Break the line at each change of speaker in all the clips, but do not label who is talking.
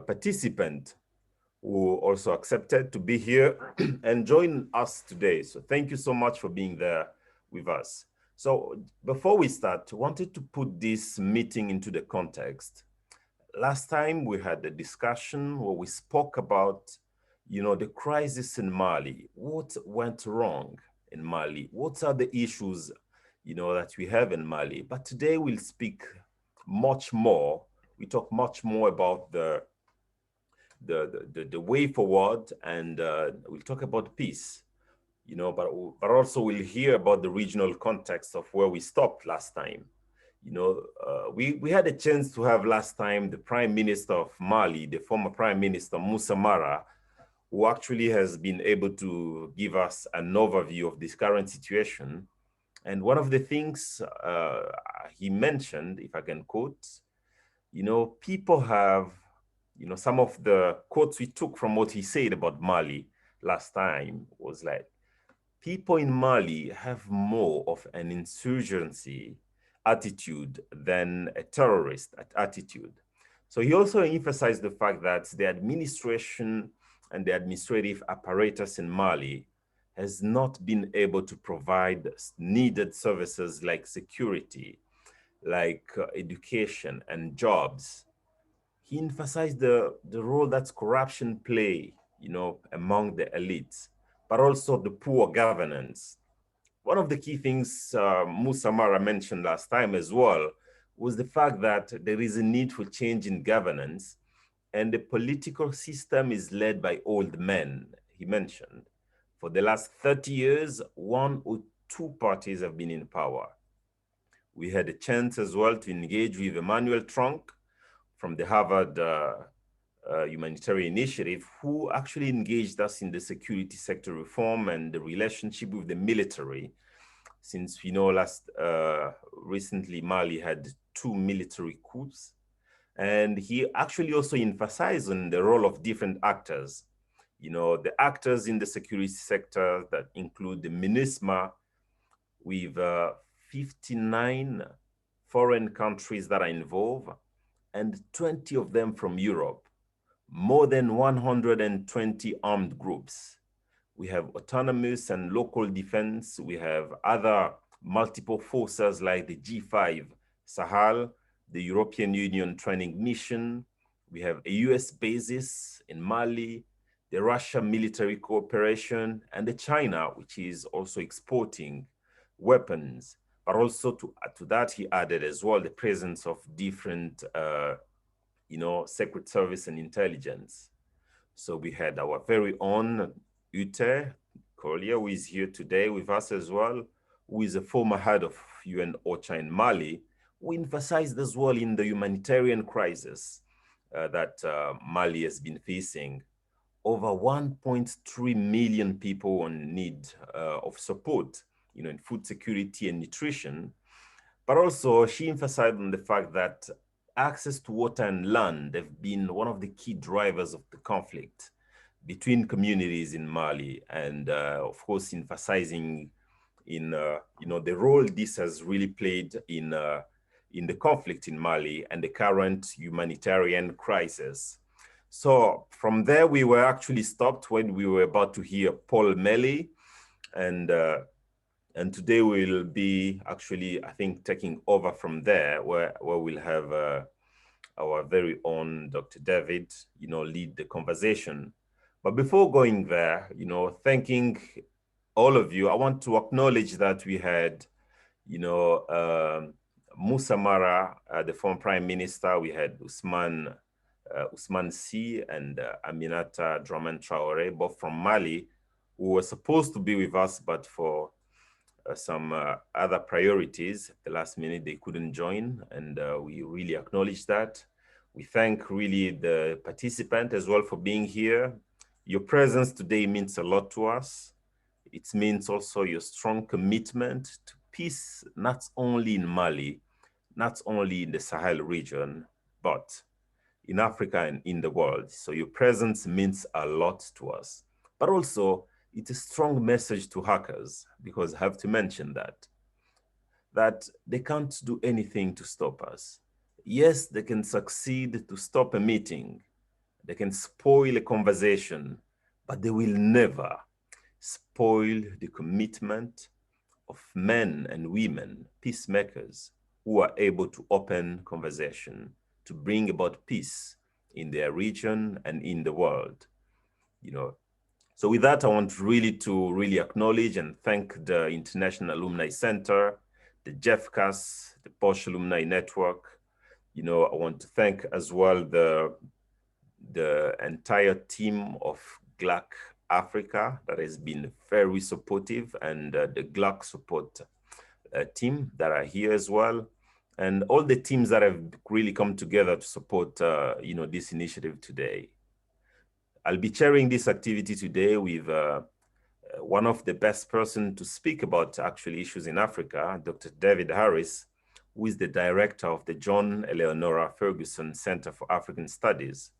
participant who also accepted to be here and join us today. So thank you so much for being there with us. So before we start, I wanted to put this meeting into the context. Last time we had a discussion where we spoke about, the crisis in Mali. What went wrong in Mali? What are the issues, that we have in Mali? But today we'll speak much more. We talk much more about the way forward, and we'll talk about peace, but also we'll hear about the regional context of where we stopped last time. We had a chance to have last time the Prime Minister of Mali, the former Prime Minister Moussa Mara, who actually has been able to give us an overview of this current situation. And one of the things he mentioned, if I can quote, people have, some of the quotes we took from what he said about Mali last time was like, people in Mali have more of an insurgency attitude than a terrorist attitude. So he also emphasized the fact that the administration and the administrative apparatus in Mali has not been able to provide needed services like security, like education and jobs. He emphasized the role that corruption play, among the elites, but also the poor governance. One of the key things Moussa Mara mentioned last time as well was the fact that there is a need for change in governance, and the political system is led by old men, he mentioned. For the last 30 years, one or two parties have been in power. We had a chance as well to engage with Emmanuel Trunk from the Harvard Humanitarian Initiative, who actually engaged us in the security sector reform and the relationship with the military. Since we know recently Mali had 2 military coups, and he actually also emphasized on the role of different actors. The actors in the security sector that include the MINUSMA with 59 foreign countries that are involved, and 20 of them from Europe, more than 120 armed groups. We have autonomous and local defense. We have other multiple forces like the G5 Sahel, the European Union training mission. We have a US basis in Mali, the Russia military cooperation, and the China, which is also exporting weapons. But also to that, he added as well the presence of different, secret service and intelligence. So we had our very own Ute Collier, who is here today with us as well, who is a former head of UN OCHA in Mali, who emphasized as well in the humanitarian crisis that Mali has been facing. Over 1.3 million people in need of support, in food security and nutrition. But also she emphasized on the fact that access to water and land have been one of the key drivers of the conflict between communities in Mali, and of course emphasizing in the role this has really played in the conflict in Mali and the current humanitarian crisis. So from there, we were actually stopped when we were about to hear Paul Melly, and today we'll be actually, I think, taking over from there, where we'll have our very own Dr. David, lead the conversation. But before going there, thanking all of you, I want to acknowledge that we had, Moussa Mara, the former Prime Minister. We had Ousmane Sy and Aminata Dramane Traoré, both from Mali, who were supposed to be with us, but for some other priorities at the last minute, they couldn't join, and we really acknowledge that. We thank really the participant as well for being here. Your presence today means a lot to us. It means also your strong commitment to peace, not only in Mali, not only in the Sahel region, but in Africa and in the world. So your presence means a lot to us. But also, it's a strong message to hackers, because I have to mention that they can't do anything to stop us. Yes, they can succeed to stop a meeting, They can spoil a conversation, but they will never spoil the commitment of men and women, peacemakers, who are able to open conversation, to bring about peace in their region and in the world. You know, so with that, I want really to acknowledge and thank the International Alumni Center, the JEFCAS, the Posh Alumni Network. You know, I want to thank as well the entire team of GLAC Africa that has been very supportive, and the GLAC support team that are here as well, and all the teams that have really come together to support you know, this initiative today. I'll be chairing this activity today with one of the best person to speak about actually issues in Africa, Dr. David Harris, who is the director of the John Eleonora Ferguson Center for African Studies.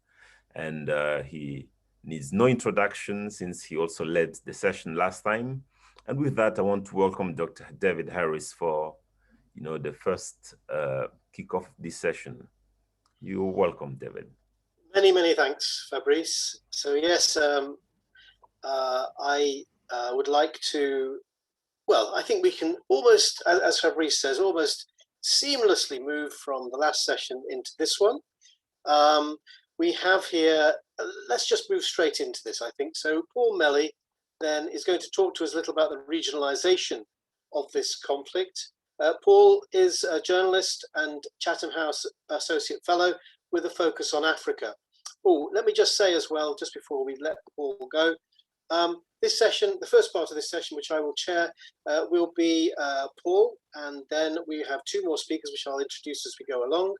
And he needs no introduction since he also led the session last time. And with that, I want to welcome Dr. David Harris for, you know, the first kickoff of this session. You're welcome, David.
Many, many thanks, Fabrice. So yes, I would like to, well, I think we can almost, as Fabrice says, almost seamlessly move from the last session into this one. We have here, let's just move straight into this, I think. So Paul Melly then is going to talk to us a little about the regionalization of this conflict. Paul is a journalist and Chatham House Associate Fellow with a focus on Africa. Oh, let me just say as well, just before we let Paul go, this session, the first part of this session, which I will chair, will be Paul, and then we have two more speakers, which I'll introduce as we go along.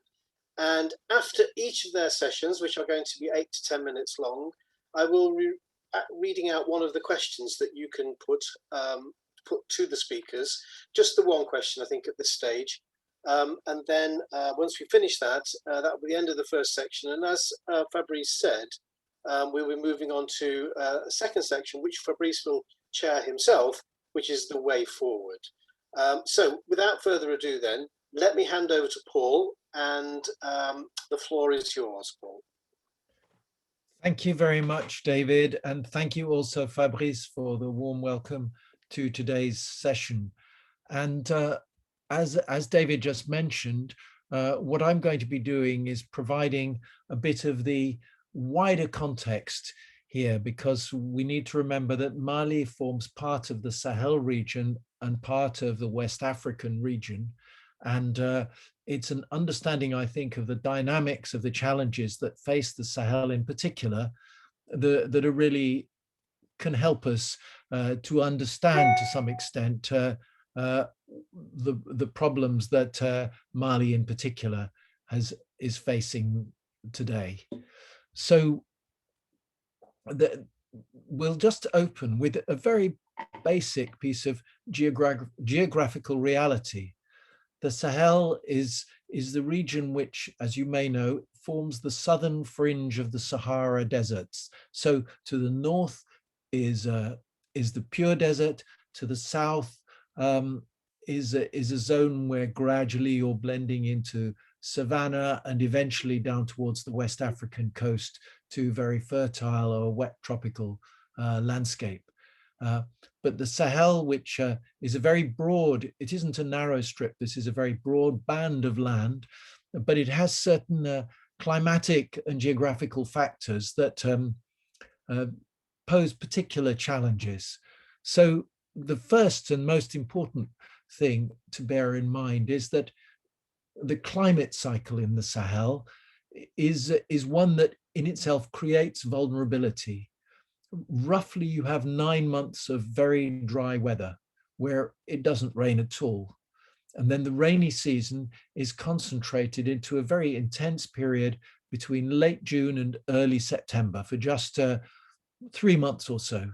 And after each of their sessions, which are going to be 8 to 10 minutes long, I will be reading out one of the questions that you can put to the speakers, just the one question, I think, at this stage. And then once we finish that, that will be the end of the first section. And as Fabrice said, we'll be moving on to a second section, which Fabrice will chair himself, which is the way forward. So without further ado then, let me hand over to Paul, and the floor is yours, Paul.
Thank you very much, David. And thank you also, Fabrice, for the warm welcome to today's session. And as David just mentioned, what I'm going to be doing is providing a bit of the wider context here, because we need to remember that Mali forms part of the Sahel region and part of the West African region. And it's an understanding, I think, of the dynamics of the challenges that face the Sahel in particular that are really can help us to understand to some extent the problems that Mali in particular is facing today. So we'll just open with a very basic piece of geographical reality. The Sahel is the region which, as you may know, forms the southern fringe of the Sahara deserts. So to the north is the pure desert. To the south is a zone where gradually you're blending into savanna and eventually down towards the West African coast to very fertile or wet tropical landscape. But the Sahel, which is a very broad, it isn't a narrow strip, this is a very broad band of land, but it has certain climatic and geographical factors that pose particular challenges. So the first and most important thing to bear in mind is that the climate cycle in the Sahel is one that in itself creates vulnerability. Roughly, you have 9 months of very dry weather where it doesn't rain at all. And then the rainy season is concentrated into a very intense period between late June and early September for just 3 months or so.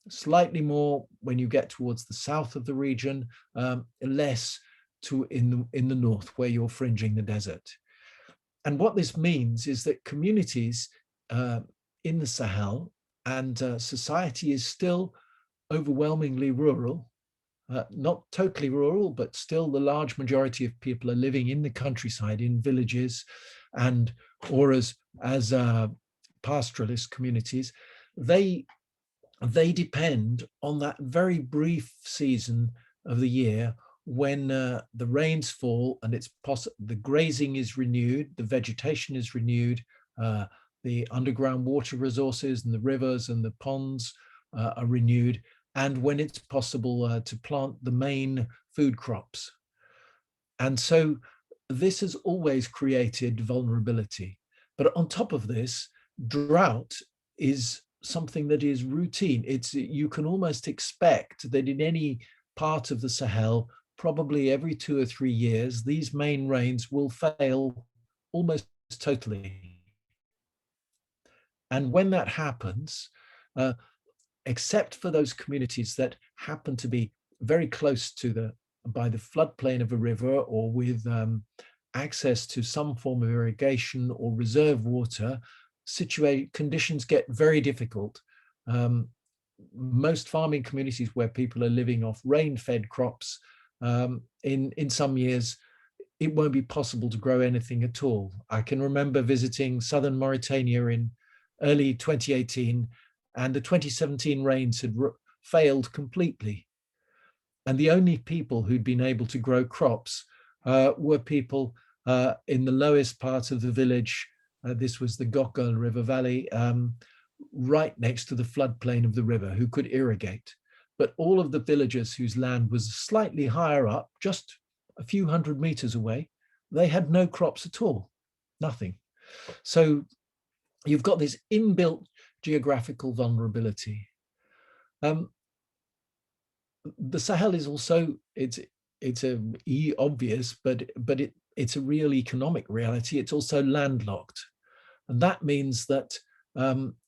Slightly more when you get towards the south of the region, less in the north where you're fringing the desert. And what this means is that communities in the Sahel and society is still overwhelmingly rural, not totally rural, but still the large majority of people are living in the countryside, in villages, and or as pastoralist communities, they depend on that very brief season of the year when the rains fall and the grazing is renewed, the vegetation is renewed, the underground water resources and the rivers and the ponds are renewed, and when it's possible to plant the main food crops. And so this has always created vulnerability. But on top of this, drought is something that is routine. You can almost expect that in any part of the Sahel, probably every 2 or 3 years, these main rains will fail almost totally. And when that happens, except for those communities that happen to be very close to by the floodplain of a river, or with access to some form of irrigation or reserve water, conditions get very difficult. Most farming communities where people are living off rain-fed crops, in some years, it won't be possible to grow anything at all. I can remember visiting southern Mauritania in early 2018, and the 2017 rains had failed completely. And the only people who'd been able to grow crops were people in the lowest part of the village. This was the Gokul River Valley, right next to the floodplain of the river, who could irrigate. But all of the villagers whose land was slightly higher up, just a few hundred meters away, they had no crops at all, nothing. So you've got this inbuilt geographical vulnerability. The Sahel is also, it's obvious, but it's a real economic reality. It's also landlocked. And that means that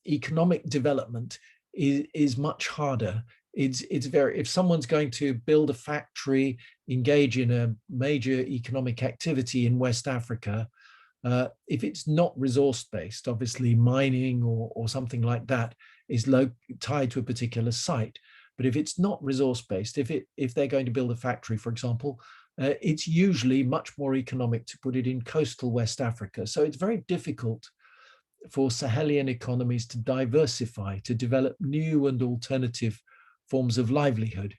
economic development is much harder. If someone's going to build a factory, engage in a major economic activity in West Africa, if it's not resource-based, obviously mining or something like that is tied to a particular site. But if it's not resource-based, if they're going to build a factory, for example, it's usually much more economic to put it in coastal West Africa. So it's very difficult for Sahelian economies to diversify, to develop new and alternative forms of livelihood.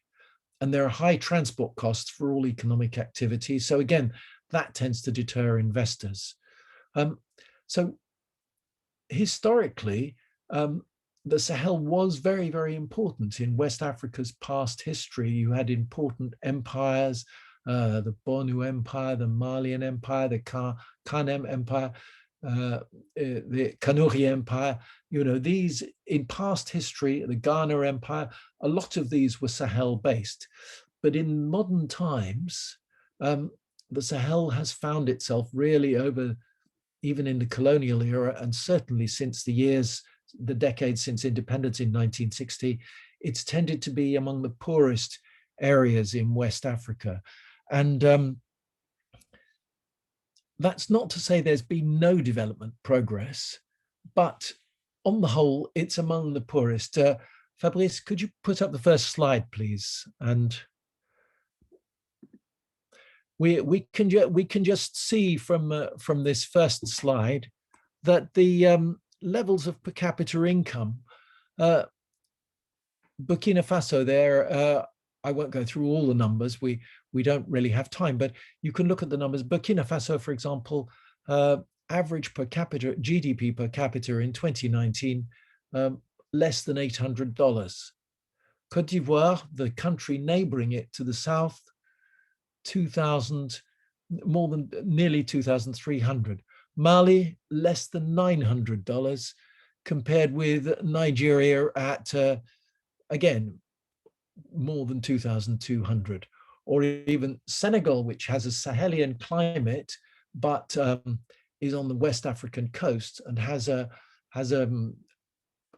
And there are high transport costs for all economic activity. So again, that tends to deter investors. So historically, the Sahel was very, very important in West Africa's past history. You had important empires, the Bonu Empire, the Malian Empire, the Kanem Empire, the Kanuri Empire. You know, these in past history, the Ghana Empire, a lot of these were Sahel-based. But in modern times, the Sahel has found itself really even in the colonial era, and certainly since the decades since independence in 1960, it's tended to be among the poorest areas in West Africa. And that's not to say there's been no development progress, but on the whole, it's among the poorest. Fabrice, could you put up the first slide, please? And we can just see from this first slide that the levels of per capita income, Burkina Faso there, I won't go through all the numbers, we don't really have time, but you can look at the numbers. Burkina Faso, for example, average per capita, GDP per capita in 2019, less than $800. Côte d'Ivoire, the country neighboring it to the south, nearly 2,300. Mali, less than $900, compared with Nigeria at, again, more than 2,200. Or even Senegal, which has a Sahelian climate, but is on the West African coast and has a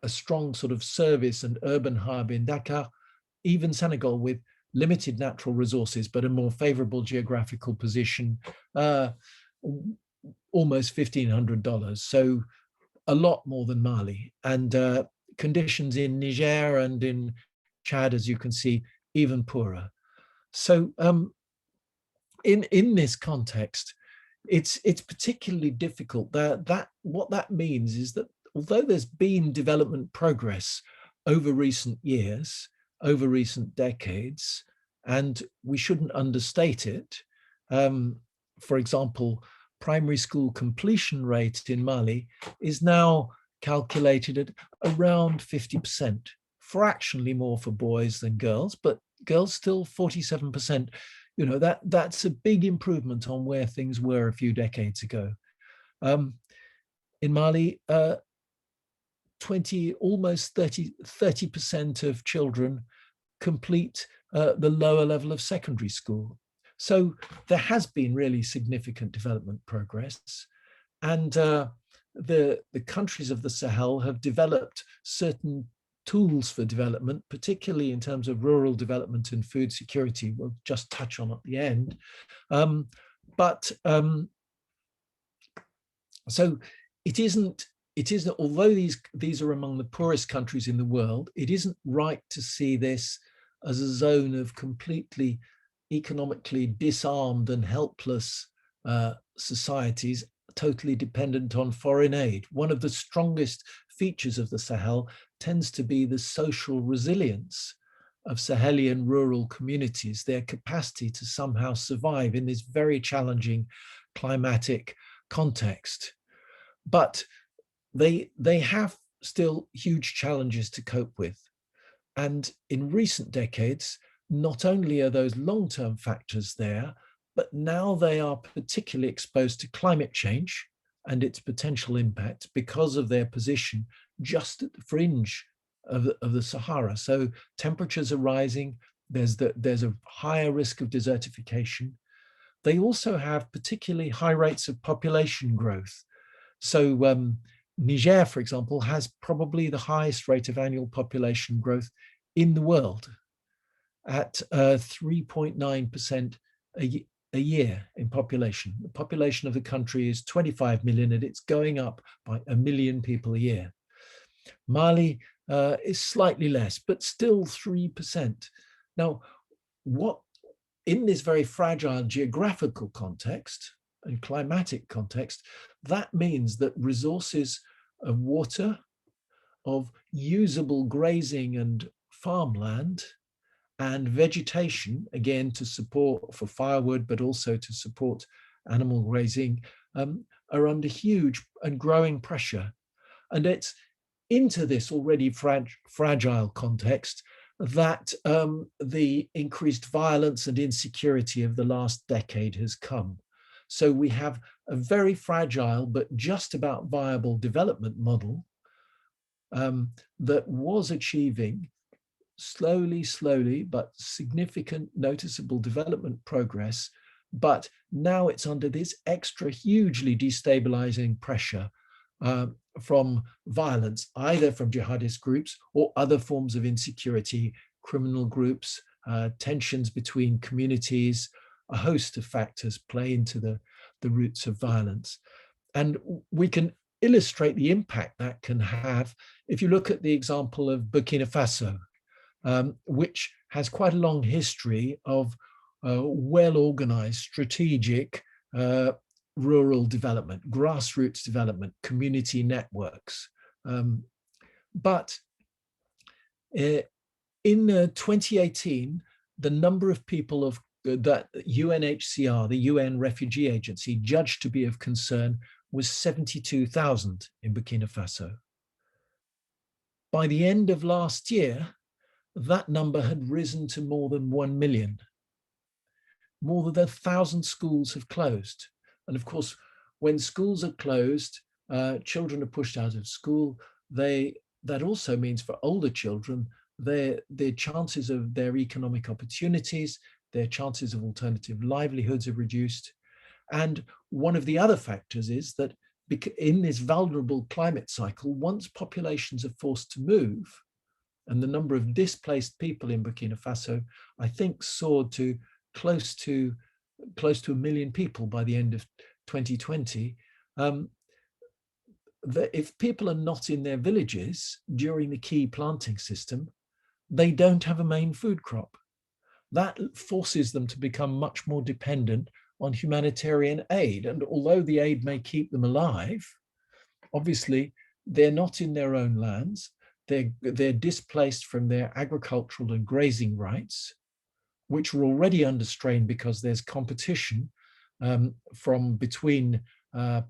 strong sort of service and urban hub in Dakar. Even Senegal, with limited natural resources, but a more favorable geographical position, almost $1,500. So a lot more than Mali. And conditions in Niger and in Chad, as you can see, even poorer. So in this context, it's particularly difficult. What that means is that although there's been development progress over recent years, over recent decades, and we shouldn't understate it. For example, primary school completion rate in Mali is now calculated at around 50%, fractionally more for boys than girls, but girls still 47%. You know, that's a big improvement on where things were a few decades ago. In Mali, almost 30% of children complete the lower level of secondary school. So there has been really significant development progress. And the countries of the Sahel have developed certain tools for development, particularly in terms of rural development and food security. We'll just touch on at the end. So it isn't, although these are among the poorest countries in the world, it isn't right to see this as a zone of completely economically disarmed and helpless societies, totally dependent on foreign aid. One of the strongest features of the Sahel tends to be the social resilience of Sahelian rural communities, their capacity to somehow survive in this very challenging climatic context. But they have still huge challenges to cope with. And in recent decades, not only are those long-term factors there, but now they are particularly exposed to climate change and its potential impact because of their position just at the fringe of the Sahara. So temperatures are rising, there's a higher risk of desertification. They also have particularly high rates of population growth. So Niger, for example, has probably the highest rate of annual population growth in the world at 3.9% a year in population. The population of the country is 25 million and it's going up by 1 million people a year. Mali is slightly less, but still 3%. Now, what in this very fragile geographical context and climatic context, that means that resources of water, of usable grazing and farmland, and vegetation, again, to support for firewood, but also to support animal grazing, are under huge and growing pressure. And it's into this already fragile context that the increased violence and insecurity of the last decade has come. So we have a very fragile but just about viable development model that was achieving slowly, but significant noticeable development progress. But now it's under this extra hugely destabilizing pressure from violence, either from jihadist groups or other forms of insecurity, criminal groups, tensions between communities. A host of factors play into the roots of violence. And we can illustrate the impact that can have if you look at the example of Burkina Faso, which has quite a long history of well-organized, strategic rural development, grassroots development, community networks. But in 2018, the number of people that UNHCR, the UN Refugee Agency, judged to be of concern was 72,000 in Burkina Faso. By the end of last year, that number had risen to more than 1 million. More than 1,000 schools have closed. And of course, when schools are closed, children are pushed out of school. That also means for older children, their chances of their economic opportunities, their chances of alternative livelihoods are reduced. And one of the other factors is that in this vulnerable climate cycle, once populations are forced to move, and the number of displaced people in Burkina Faso, I think, soared to close to 1 million people by the end of 2020. If people are not in their villages during the key planting system, they don't have a main food crop. That forces them to become much more dependent on humanitarian aid. And although the aid may keep them alive, obviously they're not in their own lands. They're displaced from their agricultural and grazing rights, which are already under strain because there's competition from between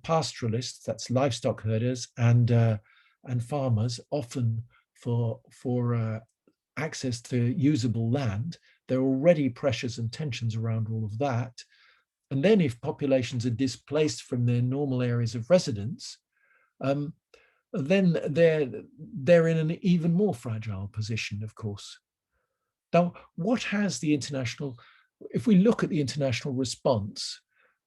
pastoralists, that's livestock herders, and farmers, often for access to usable land. There are already pressures and tensions around all of that. And then if populations are displaced from their normal areas of residence, then they're in an even more fragile position, of course. Now, what has the international, if we look at the international response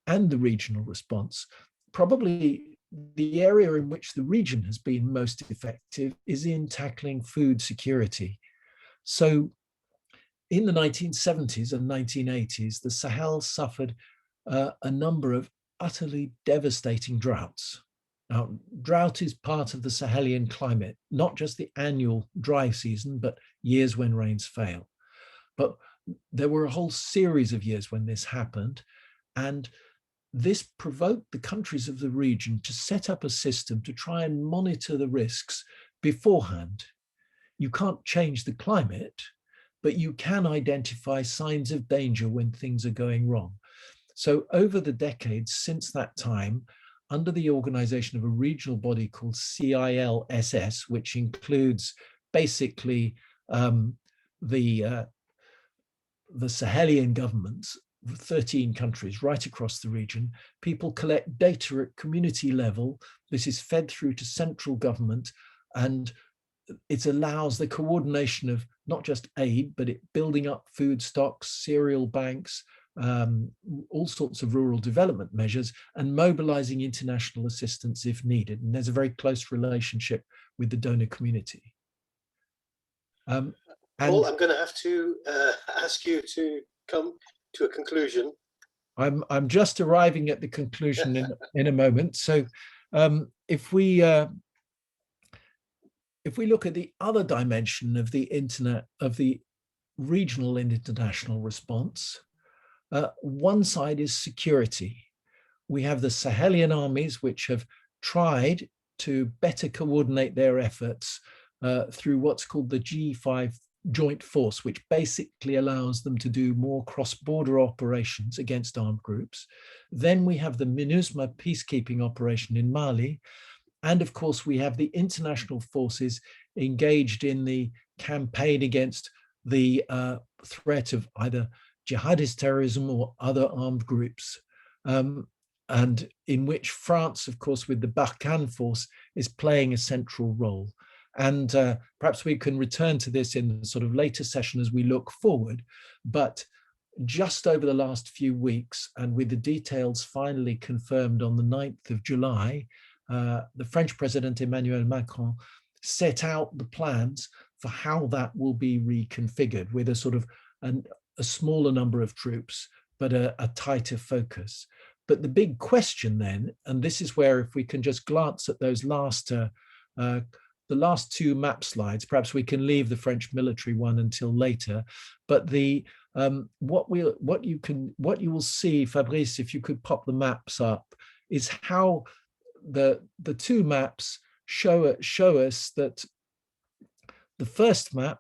and the regional response, probably the area in which the region has been most effective is in tackling food security. So in the 1970s and 1980s, the Sahel suffered a number of utterly devastating droughts. Now, drought is part of the Sahelian climate, not just the annual dry season, but years when rains fail. But there were a whole series of years when this happened, and this provoked the countries of the region to set up a system to try and monitor the risks beforehand. You can't change the climate, but you can identify signs of danger when things are going wrong. So over the decades since that time, under the organization of a regional body called CILSS, which includes basically the Sahelian governments, 13 countries right across the region, people collect data at community level. This is fed through to central government, and it allows the coordination of not just aid, but building up food stocks, cereal banks, all sorts of rural development measures, and mobilizing international assistance if needed. And there's a very close relationship with the donor community.
Paul, I'm going to have to ask you to come to a conclusion.
I'm just arriving at the conclusion in a moment. So if we look at the other dimension of the regional and international response, one side is security. We have the Sahelian armies, which have tried to better coordinate their efforts through what's called the G5 Joint Force, which basically allows them to do more cross-border operations against armed groups. Then we have the MINUSMA peacekeeping operation in Mali. And of course, we have the international forces engaged in the campaign against the threat of either jihadist terrorism or other armed groups, and in which France, of course, with the Barkhane force, is playing a central role. And perhaps we can return to this in a sort of later session as we look forward. But just over the last few weeks, and with the details finally confirmed on the 9th of July, the French President Emmanuel Macron set out the plans for how that will be reconfigured with a sort of a smaller number of troops, but a tighter focus. But the big question then, and this is where if we can just glance at those the last two map slides, perhaps we can leave the French military one until later. But what you will see, Fabrice, if you could pop the maps up, is how the two maps show us that the first map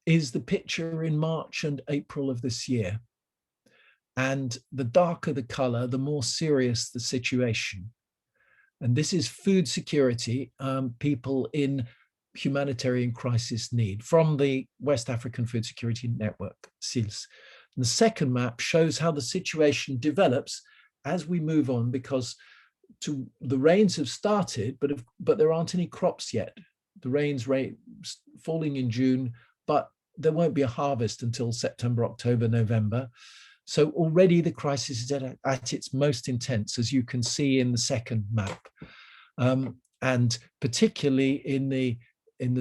is the picture in March and April of this year. And the darker the color, the more serious the situation. And this is food security, people in humanitarian crisis need, from the West African Food Security Network, SILS. And the second map shows how the situation develops as we move on, because the rains have started, but there aren't any crops yet. The rains falling in June, but there won't be a harvest until September, October, November. So already the crisis is at its most intense, as you can see in the second map, and particularly in the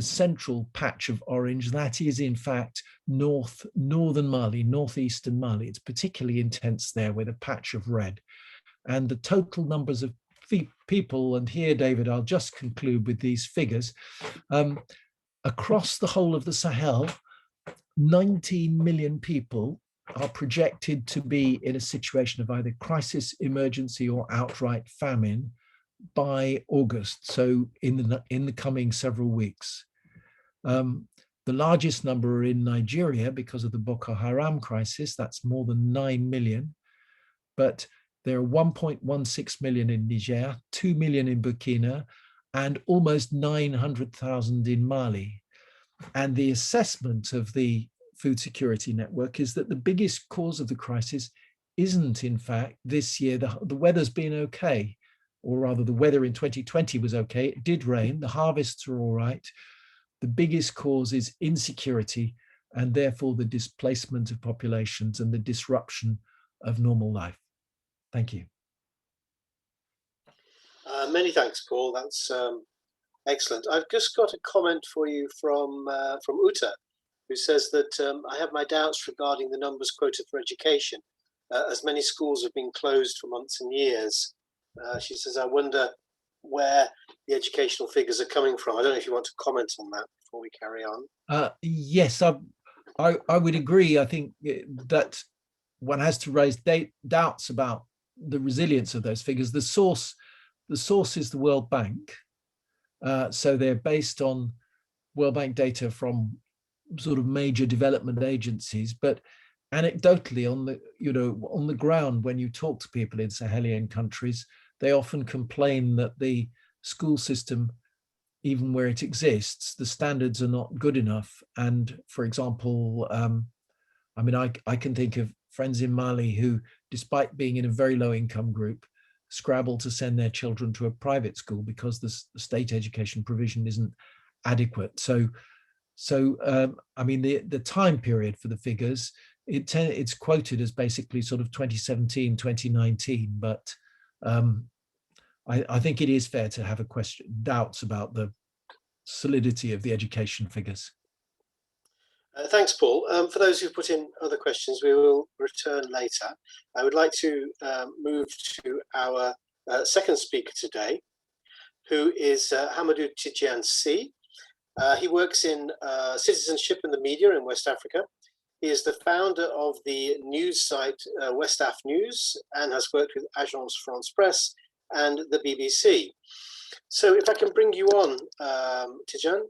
central patch of orange. That is in fact northern Mali, northeastern Mali. It's particularly intense there with a patch of red, and the total numbers of people. And here, David, I'll just conclude with these figures. Across the whole of the Sahel, 19 million people are projected to be in a situation of either crisis, emergency, or outright famine by August, so in the coming several weeks. The largest number are in Nigeria because of the Boko Haram crisis. That's more than 9 million. But there are 1.16 million in Niger, 2 million in Burkina, and almost 900,000 in Mali. And the assessment of the Food Security Network is that the biggest cause of the crisis isn't, in fact, this year. The weather's been okay, or rather the weather in 2020 was okay. It did rain, the harvests are all right. The biggest cause is insecurity, and therefore the displacement of populations and the disruption of normal life. Thank you.
Many thanks, Paul. That's excellent. I've just got a comment for you from Uta, who says that I have my doubts regarding the numbers quoted for education, as many schools have been closed for months and years. She says, I wonder where the educational figures are coming from. I don't know if you want to comment on that before we carry on.
Yes, I would agree. I think that one has to raise doubts about the resilience of those figures. The source is the World Bank. So they're based on World Bank data from sort of major development agencies, but anecdotally on the ground, when you talk to people in Sahelian countries, they often complain that the school system, even where it exists, the standards are not good enough. And for example, I can think of friends in Mali who, despite being in a very low income group, scrabble to send their children to a private school because the state education provision isn't adequate. So the time period for the figures, it's quoted as basically sort of 2017, 2019, but I think it is fair to have doubts about the solidity of the education figures.
Thanks, Paul. For those who put in other questions, we will return later. I would like to move to our second speaker today, who is Hamadou Tidjane Sy. He works in citizenship and the media in West Africa. He is the founder of the news site West Af News and has worked with Agence France Presse and the BBC. So if I can bring you on, Tidjane.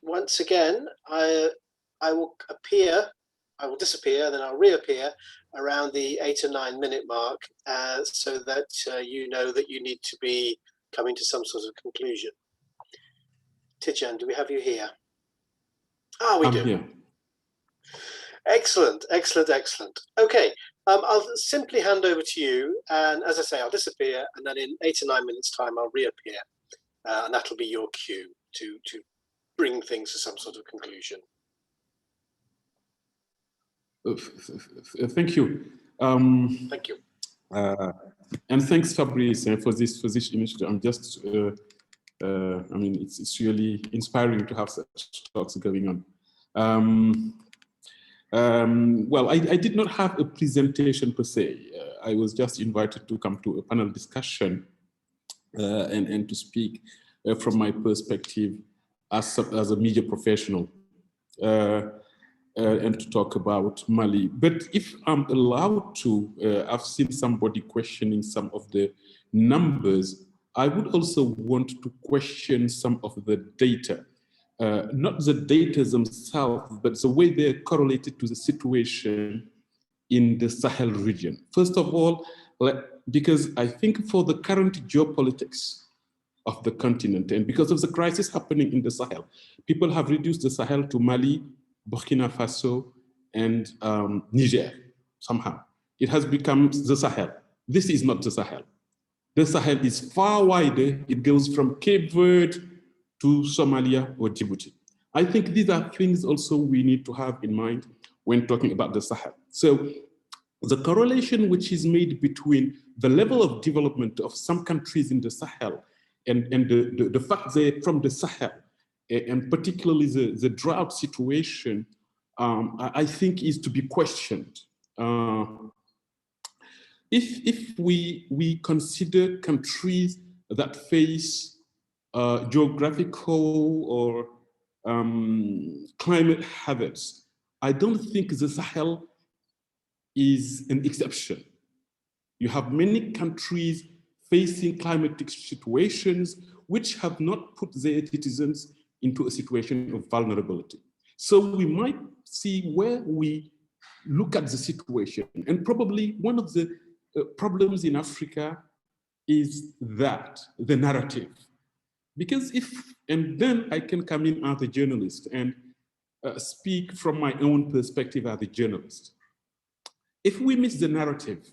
Once again, I will disappear, then I'll reappear around the 8 or 9 minute mark, so that you know that you need to be coming to some sort of conclusion. Tidjane, do we have you here? We do.
Here.
Excellent. Okay, I'll simply hand over to you, and as I say, I'll disappear, and then in 8 or 9 minutes' time, I'll reappear, and that'll be your cue to bring things to some sort of conclusion.
Thank you.
Thank you.
And thanks, Fabrice, for this initiative. I'm just, it's really inspiring to have such talks going on. Well, I did not have a presentation per se. I was just invited to come to a panel discussion and to speak from my perspective as a media professional and to talk about Mali. But if I'm allowed to, I've seen somebody questioning some of the numbers. I would also want to question some of the data. Not the data themselves, but the way they're correlated to the situation in the Sahel region. First of all, because I think for the current geopolitics of the continent, and because of the crisis happening in the Sahel, people have reduced the Sahel to Mali, Burkina Faso, and Niger, somehow. It has become the Sahel. This is not the Sahel. The Sahel is far wider. It goes from Cape Verde to Somalia or Djibouti. I think these are things also we need to have in mind when talking about the Sahel. So the correlation which is made between the level of development of some countries in the Sahel and the fact they're from the Sahel, and particularly the drought situation, I think is to be questioned. If we consider countries that face geographical or climate hazards, I don't think the Sahel is an exception. You have many countries facing climatic situations which have not put their citizens into a situation of vulnerability. So we might see where we look at the situation, and probably one of the problems in Africa is that, the narrative. Because and then I can come in as a journalist and speak from my own perspective as a journalist. If we miss the narrative,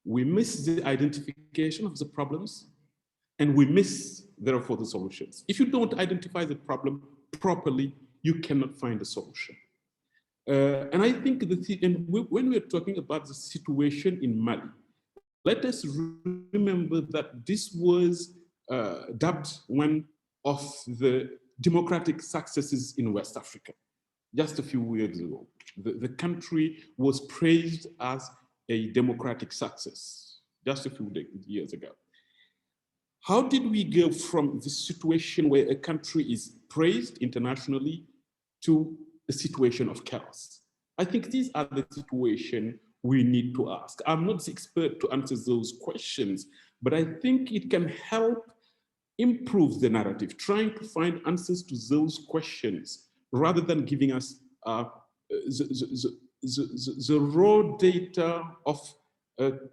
we miss the identification of the problems, and we miss, therefore, the solutions. If you don't identify the problem properly, you cannot find a solution. And I think when we're talking about the situation in Mali, let us remember that this was dubbed one of the democratic successes in West Africa. Just a few years ago, the country was praised as a democratic success, just a few years ago. How did we go from this situation where a country is praised internationally to a situation of chaos? I think these are the situations we need to ask. I'm not the expert to answer those questions, but I think it can help improve the narrative, trying to find answers to those questions rather than giving us the raw data of the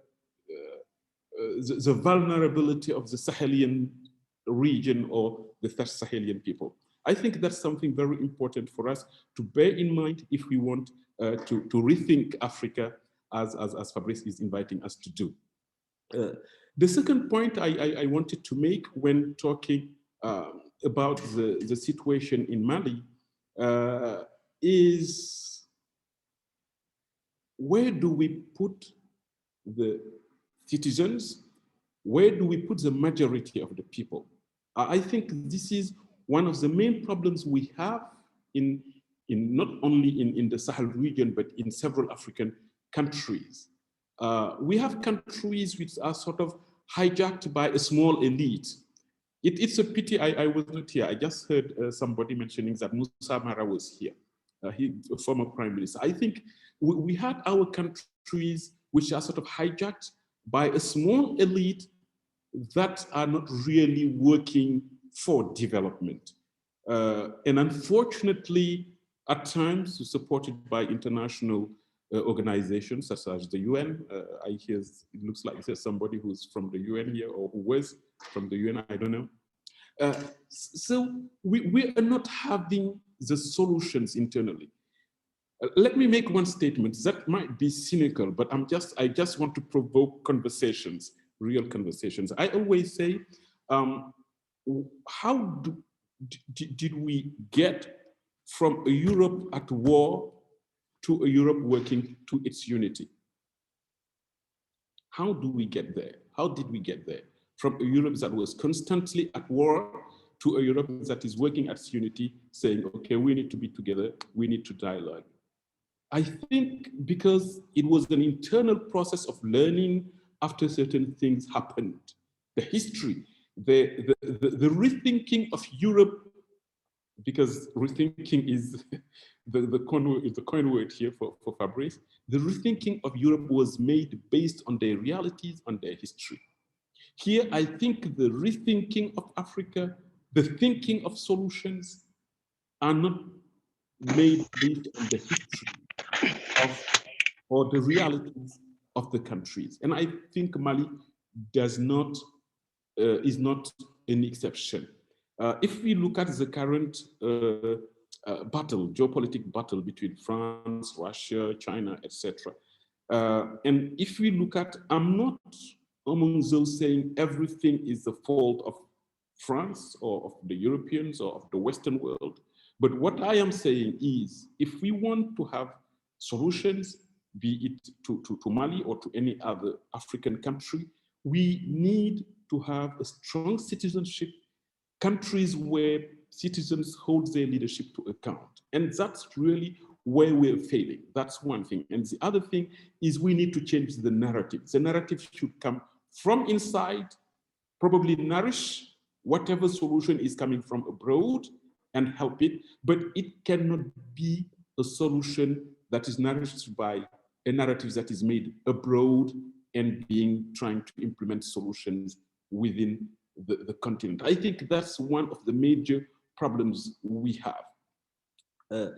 vulnerability of the Sahelian region or the Sahelian people. I think that's something very important for us to bear in mind if we want to rethink Africa as Fabrice is inviting us to do. The second point I wanted to make when talking about the situation in Mali is, where do we put the citizens? Where do we put the majority of the people? I think this is one of the main problems we have in not only in the Sahel region, but in several African countries. We have countries which are sort of hijacked by a small elite. It's a pity I was not here. I just heard somebody mentioning that Moussa Mara was here, he, a former prime minister. I think we had our countries which are sort of hijacked by a small elite that are not really working for development. And unfortunately, at times, supported by international organizations such as the UN. I hear, it looks like there's somebody who's from the UN here, or who was from the UN, I don't know. So we are not having the solutions internally. Let me make one statement that might be cynical, but I just want to provoke conversations, real conversations. I always say, how did we get from a Europe at war to a Europe working to its unity? How do we get there? How did we get there? From a Europe that was constantly at war to a Europe that is working at its unity, saying, okay, we need to be together, we need to dialogue. I think because it was an internal process of learning after certain things happened. The history, the rethinking of Europe, because rethinking is the coin word here for Fabrice, the rethinking of Europe was made based on their realities, on their history. Here, I think the rethinking of Africa, the thinking of solutions are not made based on the history or the realities of the countries. And I think Mali is not an exception. If we look at the current geopolitical battle between France, Russia, China, etc. And if we look at, I'm not among those saying everything is the fault of France or of the Europeans or of the Western world. But what I am saying is, if we want to have solutions, be it to Mali or to any other African country, we need to have a strong citizenship, countries where citizens hold their leadership to account. And that's really where we're failing. That's one thing. And the other thing is we need to change the narrative. The narrative should come from inside, probably nourish whatever solution is coming from abroad and help it, but it cannot be a solution that is nourished by a narrative that is made abroad and trying to implement solutions within the continent. I think that's one of the major problems we have. The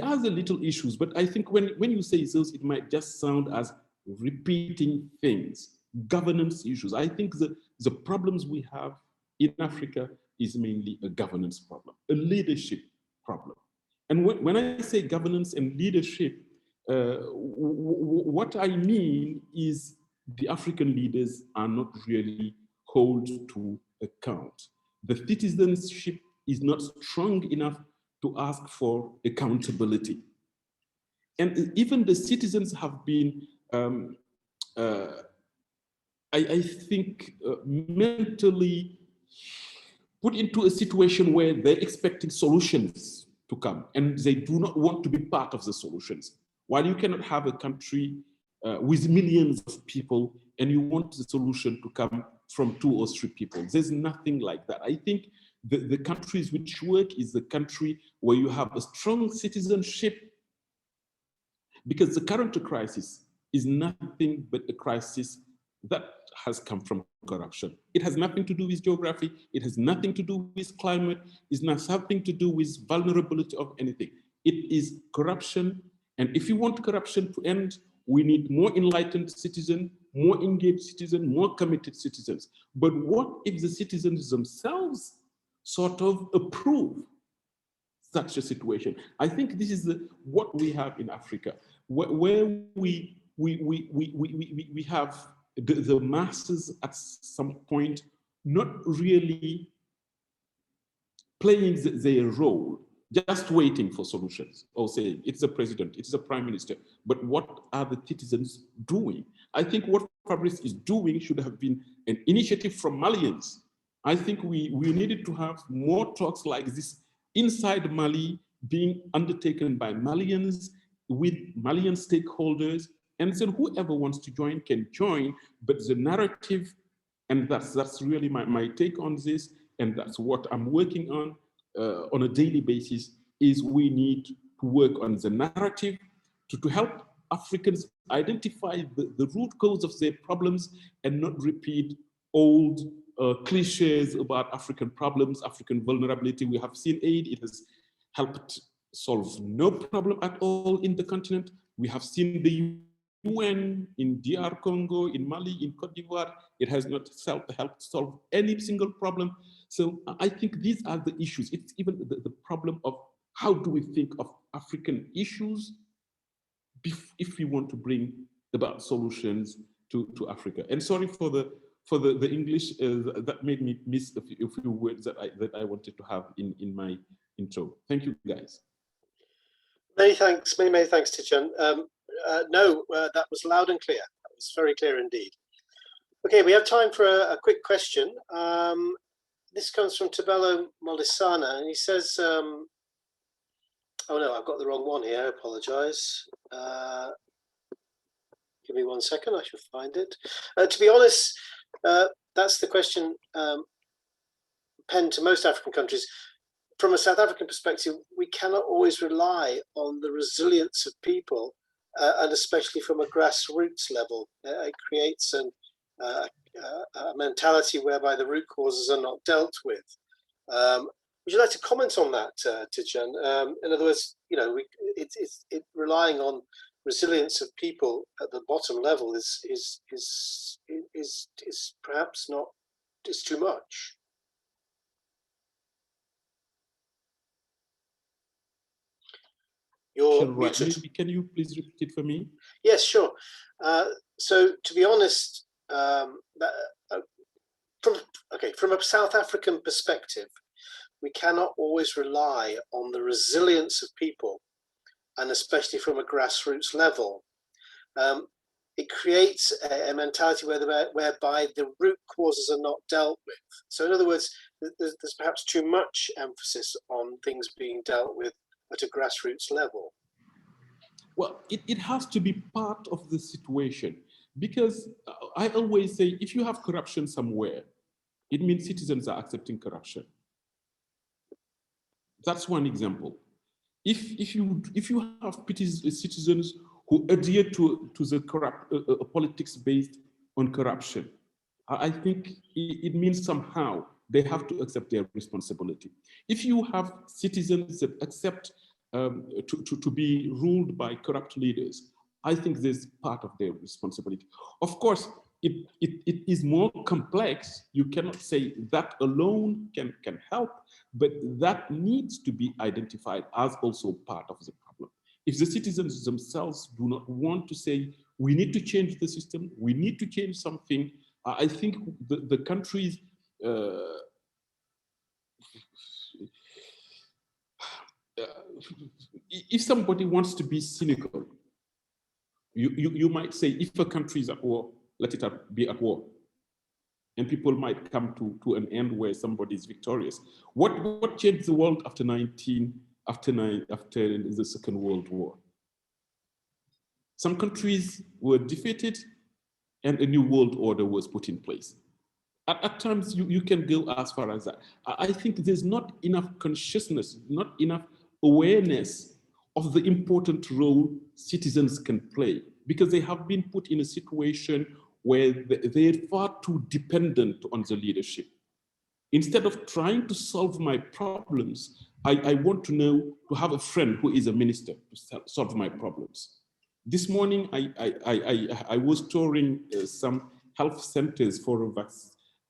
other little issues, but I think when you say those, it might just sound as repeating things. Governance issues. I think the problems we have in Africa is mainly a governance problem, a leadership problem. And when I say governance and leadership, what I mean is the African leaders are not really held to account. The citizenship is not strong enough to ask for accountability. And even the citizens have been, I think, mentally put into a situation where they're expecting solutions to come and they do not want to be part of the solutions. While you cannot have a country with millions of people and you want the solution to come from 2 or 3 people, there's nothing like that. I think the countries which work is the country where you have a strong citizenship, because the current crisis is nothing but a crisis that has come from corruption. It has nothing to do with geography. It has nothing to do with climate. It's nothing to do with vulnerability of anything. It is corruption. And if you want corruption to end, we need more enlightened citizens, more engaged citizens, more committed citizens. But what if the citizens themselves sort of approve such a situation? I think this is what we have in Africa, where we have the masses at some point not really playing their role, just waiting for solutions, or saying it's the president, it's the prime minister, but what are the citizens doing? I think what Fabrice is doing should have been an initiative from Malians. I think we needed to have more talks like this inside Mali, being undertaken by Malians with Malian stakeholders, and then whoever wants to join can join, but the narrative, and that's really my take on this, and that's what I'm working on a daily basis, is we need to work on the narrative to help Africans identify the root cause of their problems and not repeat old cliches about African problems, African vulnerability. We have seen aid, it has helped solve no problem at all in the continent. We have seen the UN in DR Congo, in Mali, in Cote d'Ivoire, it has not helped solve any single problem. So I think these are the issues. It's even the problem of how do we think of African issues if we want to bring about solutions to Africa. And sorry for the English, that made me miss a few words that I wanted to have in my intro. Thank you, guys.
Many thanks, many thanks, Tidjane. That was loud and clear. That was very clear indeed. Okay, we have time for a quick question. This comes from Tabello Molisana, and he says, oh no, I've got the wrong one here, I apologize. Give me 1 second, I shall find it. To be honest, that's the question penned to most African countries. From a South African perspective, we cannot always rely on the resilience of people, and especially from a grassroots level. It creates a mentality whereby the root causes are not dealt with. Would you like to comment on that, Tidjane? In other words, it's relying on resilience of people at the bottom level is perhaps not, is too much. You're muted.
Maybe can you please repeat it for me?
Yes, sure. So to be honest, from a South African perspective, we cannot always rely on the resilience of people, and especially from a grassroots level. It creates a mentality whereby the root causes are not dealt with. So in other words, there's perhaps too much emphasis on things being dealt with at a grassroots level.
Well, it has to be part of the situation, because I always say, if you have corruption somewhere, it means citizens are accepting corruption. That's one example. If you have citizens who adhere to the corrupt politics based on corruption. I think it means somehow they have to accept their responsibility. If you have citizens that accept to be ruled by corrupt leaders, I think there's part of their responsibility. Of course, it is more complex. You cannot say that alone can help, but that needs to be identified as also part of the problem. If the citizens themselves do not want to say, we need to change the system, we need to change something, I think the countries, if somebody wants to be cynical, you might say, if a country is at war, let it be at war. And people might come to an end where somebody is victorious. What changed the world after the Second World War? Some countries were defeated and a new world order was put in place. At times, you can go as far as that. I think there's not enough consciousness, not enough awareness of the important role citizens can play, because they have been put in a situation where they're far too dependent on the leadership. Instead of trying to solve my problems, I want to have a friend who is a minister to solve my problems. This morning, I was touring some health centers for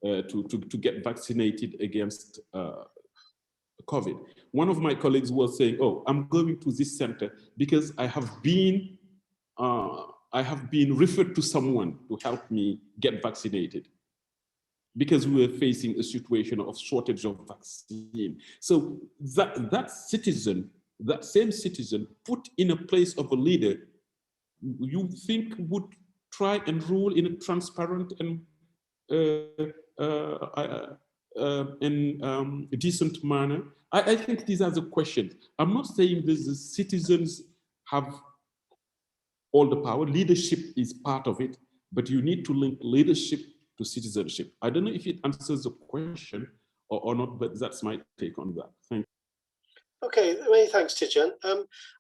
to get vaccinated against COVID. One of my colleagues was saying, "Oh, I'm going to this center because I have been referred to someone to help me get vaccinated, because we were facing a situation of shortage of vaccine." So that same citizen put in a place of a leader, you think would try and rule in a transparent and a decent manner? I think these are the questions. I'm not saying the citizens have all the power. Leadership is part of it, but you need to link leadership to citizenship. I don't know if it answers the question or not, but that's my take on that. Thank you.
Okay, many thanks, Tidjane.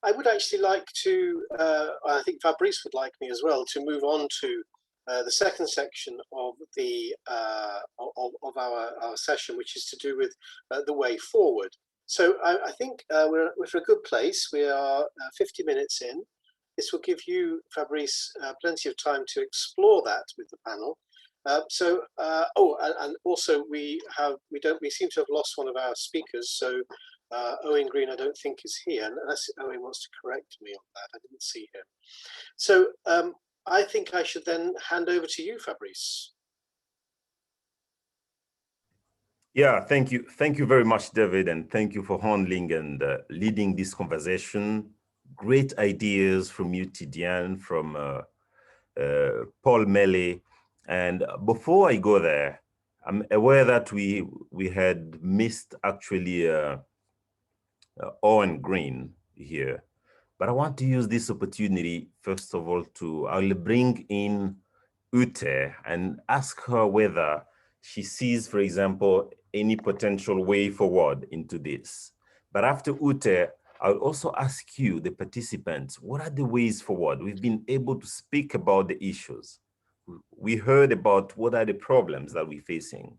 I would actually like to, I think Fabrice would like me as well, to move on to the second section of the of our session, which is to do with the way forward. So I think we're in a good place. We are 50 minutes in. This will give you, Fabrice, plenty of time to explore that with the panel. And also we seem to have lost one of our speakers. So Owen Green, I don't think is here, unless Owen wants to correct me on that. I didn't see him. So I think I should then hand over to you, Fabrice.
Yeah, thank you. Thank you very much, David, and thank you for handling and leading this conversation. Great ideas from you, Tidjane, from Paul Mele. And before I go there, I'm aware that we had missed actually Owen Green here, but I want to use this opportunity, first of all, I'll bring in Ute and ask her whether she sees, for example, any potential way forward into this. But after Ute, I'll also ask you, the participants, what are the ways forward? We've been able to speak about the issues. We heard about what are the problems that we're facing.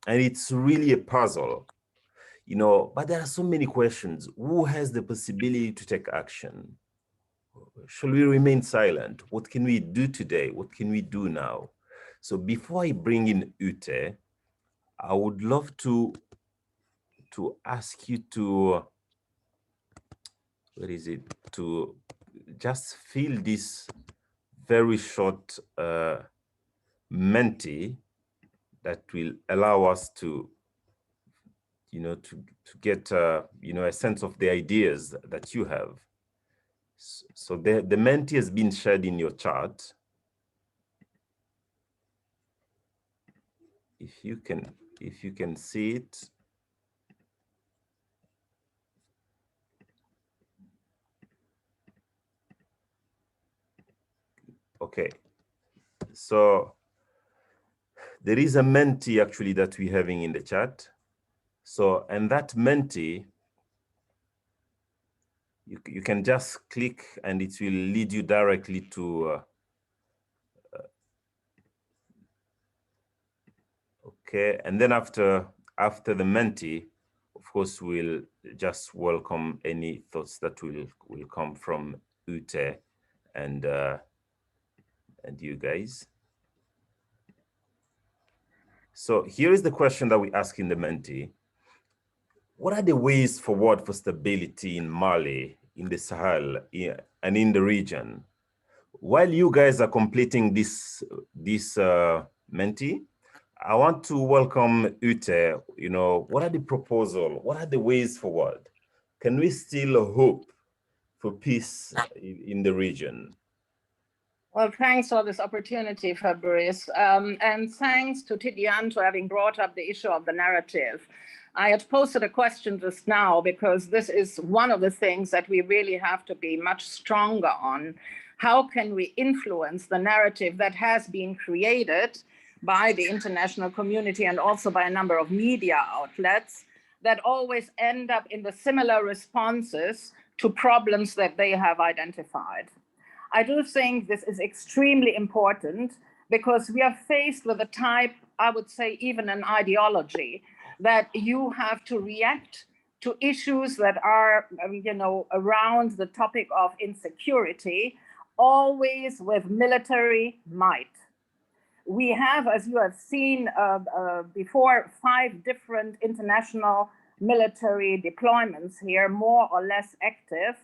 And it's really a puzzle, you know, but there are so many questions. Who has the possibility to take action? Shall we remain silent? What can we do today? What can we do now? So before I bring in Ute, I would love to ask you to, to just fill this very short Menti that will allow us to, you know, to get, you know, a sense of the ideas that you have. So the Menti has been shared in your chart. If you can see it. Okay, so there is a Menti actually that we're having in the chat. So, and that Menti you can just click and it will lead you directly to okay, and then after the Menti, of course, we'll just welcome any thoughts that will come from Ute and you guys. So here is the question that we ask in the Menti. What are the ways forward for stability in Mali, in the Sahel, and in the region? While you guys are completing this Menti, I want to welcome Ute. You know, what are the proposals? What are the ways forward? Can we still hope for peace in the region?
Well, thanks for this opportunity, Fabrice. And thanks to Tidiane for having brought up the issue of the narrative. I had posted a question just now because this is one of the things that we really have to be much stronger on. How can we influence the narrative that has been created by the international community and also by a number of media outlets that always end up in the similar responses to problems that they have identified? I do think this is extremely important because we are faced with a type, I would say even an ideology, that you have to react to issues that are, around the topic of insecurity, always with military might. We have, as you have seen before, 5 different international military deployments here, more or less active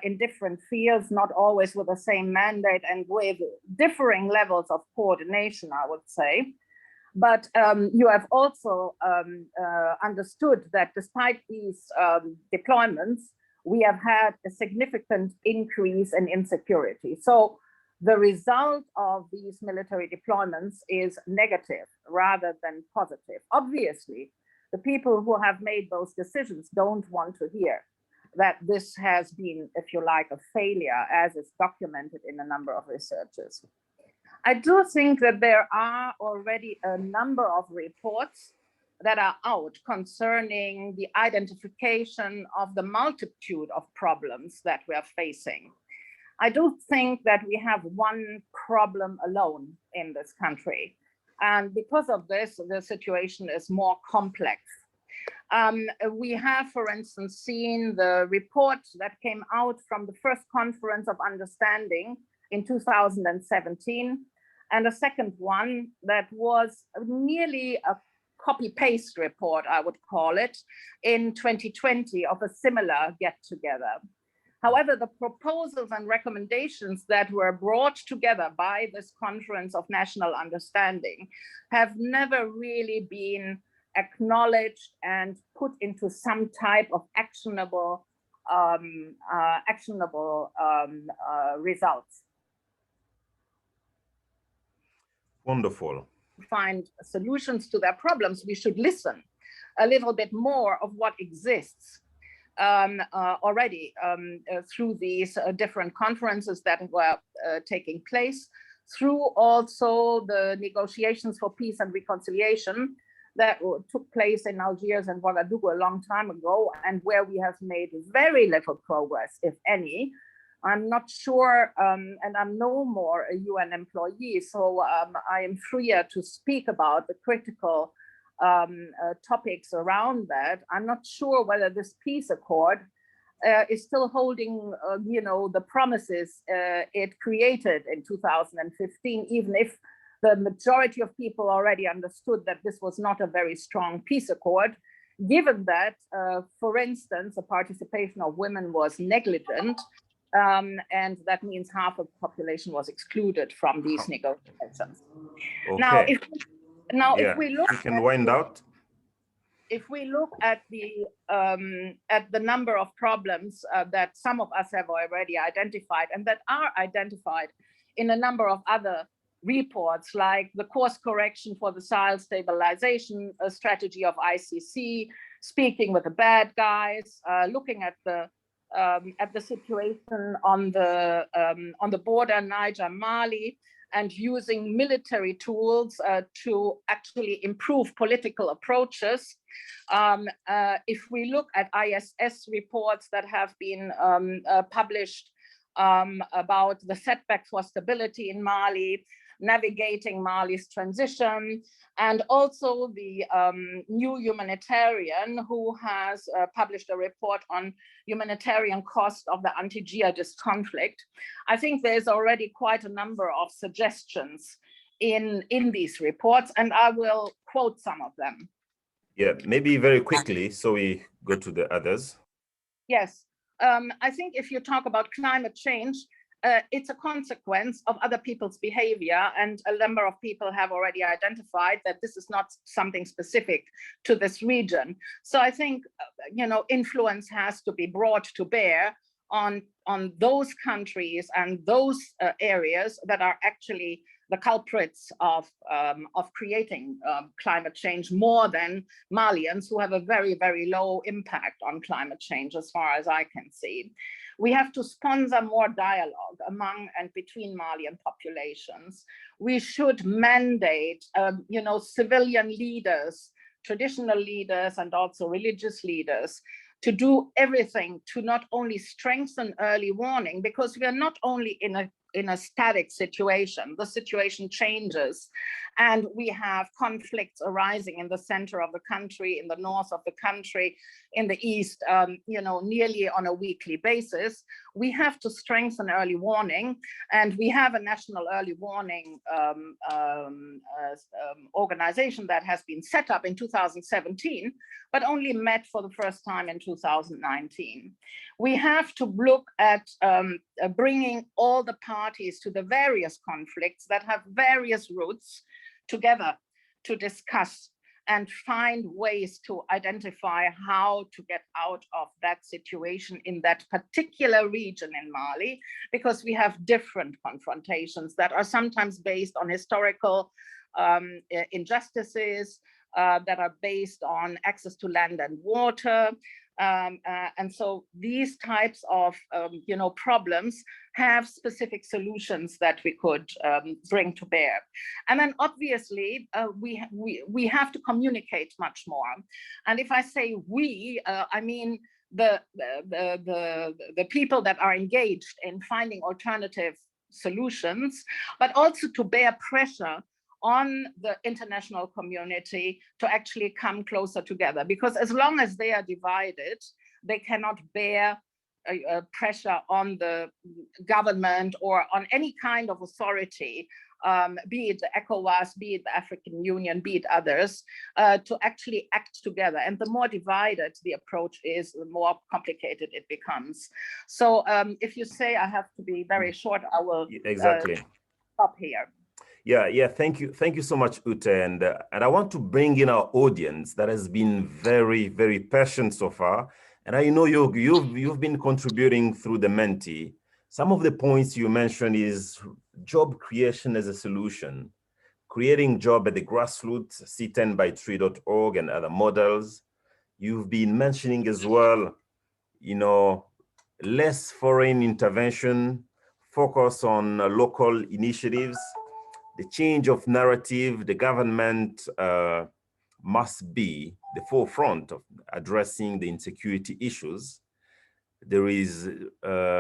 in different fields, not always with the same mandate and with differing levels of coordination, I would say. But you have also understood that despite these deployments, we have had a significant increase in insecurity. So the result of these military deployments is negative rather than positive. Obviously, the people who have made those decisions don't want to hear that this has been, if you like, a failure, as is documented in a number of researches. I do think that there are already a number of reports that are out concerning the identification of the multitude of problems that we are facing. I do think that we have one problem alone in this country. And because of this, the situation is more complex. We have, for instance, seen the report that came out from the first Conference of Understanding in 2017, and a second one that was nearly a copy-paste report, I would call it, in 2020 of a similar get-together. However, the proposals and recommendations that were brought together by this Conference of National Understanding have never really been acknowledged and put into some type of actionable results.
Wonderful.
Find solutions to their problems, we should listen a little bit more of what exists already through these different conferences that were taking place, through also the negotiations for peace and reconciliation that took place in Algiers and Ouagadougou a long time ago, and where we have made very little progress, if any. I'm not sure, and I'm no more a UN employee, so I am freer to speak about the critical topics around that. I'm not sure whether this peace accord is still holding, the promises it created in 2015, even if the majority of people already understood that this was not a very strong peace accord, given that, for instance, the participation of women was negligent, and that means half of the population was excluded from these negotiations.
Okay.
Now, if we look,
you can wind out.
If we look at the number of problems that some of us have already identified and that are identified in a number of other reports, like the course correction for the Sahel stabilization strategy of ICC, speaking with the bad guys, looking at the situation on the border Niger-Mali, and using military tools to actually improve political approaches. If we look at ISS reports that have been published about the setbacks for stability in Mali, navigating Mali's transition, and also the new humanitarian who has published a report on humanitarian cost of the anti-jihadist conflict. I think there's already quite a number of suggestions in these reports, and I will quote some of them.
Yeah, maybe very quickly, so we go to the others.
Yes, I think if you talk about climate change, it's a consequence of other people's behavior, and a number of people have already identified that this is not something specific to this region. So I think, influence has to be brought to bear on those countries and those areas that are actually the culprits of creating climate change, more than Malians, who have a very, very low impact on climate change, as far as I can see. We have to sponsor more dialogue among and between Malian populations. We should mandate, civilian leaders, traditional leaders, and also religious leaders to do everything to not only strengthen early warning, because we are not only in a static situation. The situation changes, and we have conflicts arising in the center of the country, in the north of the country, in the east, nearly on a weekly basis. We have to strengthen early warning, and we have a national early warning organization that has been set up in 2017, but only met for the first time in 2019. We have to look at bringing all the parties to the various conflicts that have various roots together to discuss and find ways to identify how to get out of that situation in that particular region in Mali, because we have different confrontations that are sometimes based on historical injustices, that are based on access to land and water. And so these types of problems have specific solutions that we could bring to bear. And then obviously we have to communicate much more. And if I say we, I mean the people that are engaged in finding alternative solutions, but also to bear pressure on the international community to actually come closer together, because as long as they are divided, they cannot bear pressure on the government or on any kind of authority, be it the ECOWAS, be it the African Union, be it others, to actually act together. And the more divided the approach is, the more complicated it becomes. So if you say I have to be very short, I will stop here.
Yeah. Thank you so much, Ute. And I want to bring in our audience that has been very, very patient so far. And I know you've been contributing through the Menti. Some of the points you mentioned is job creation as a solution, creating job at the grassroots, c10by3.org and other models. You've been mentioning as well, less foreign intervention, focus on local initiatives. The change of narrative, the government must be the forefront of addressing the insecurity issues. There is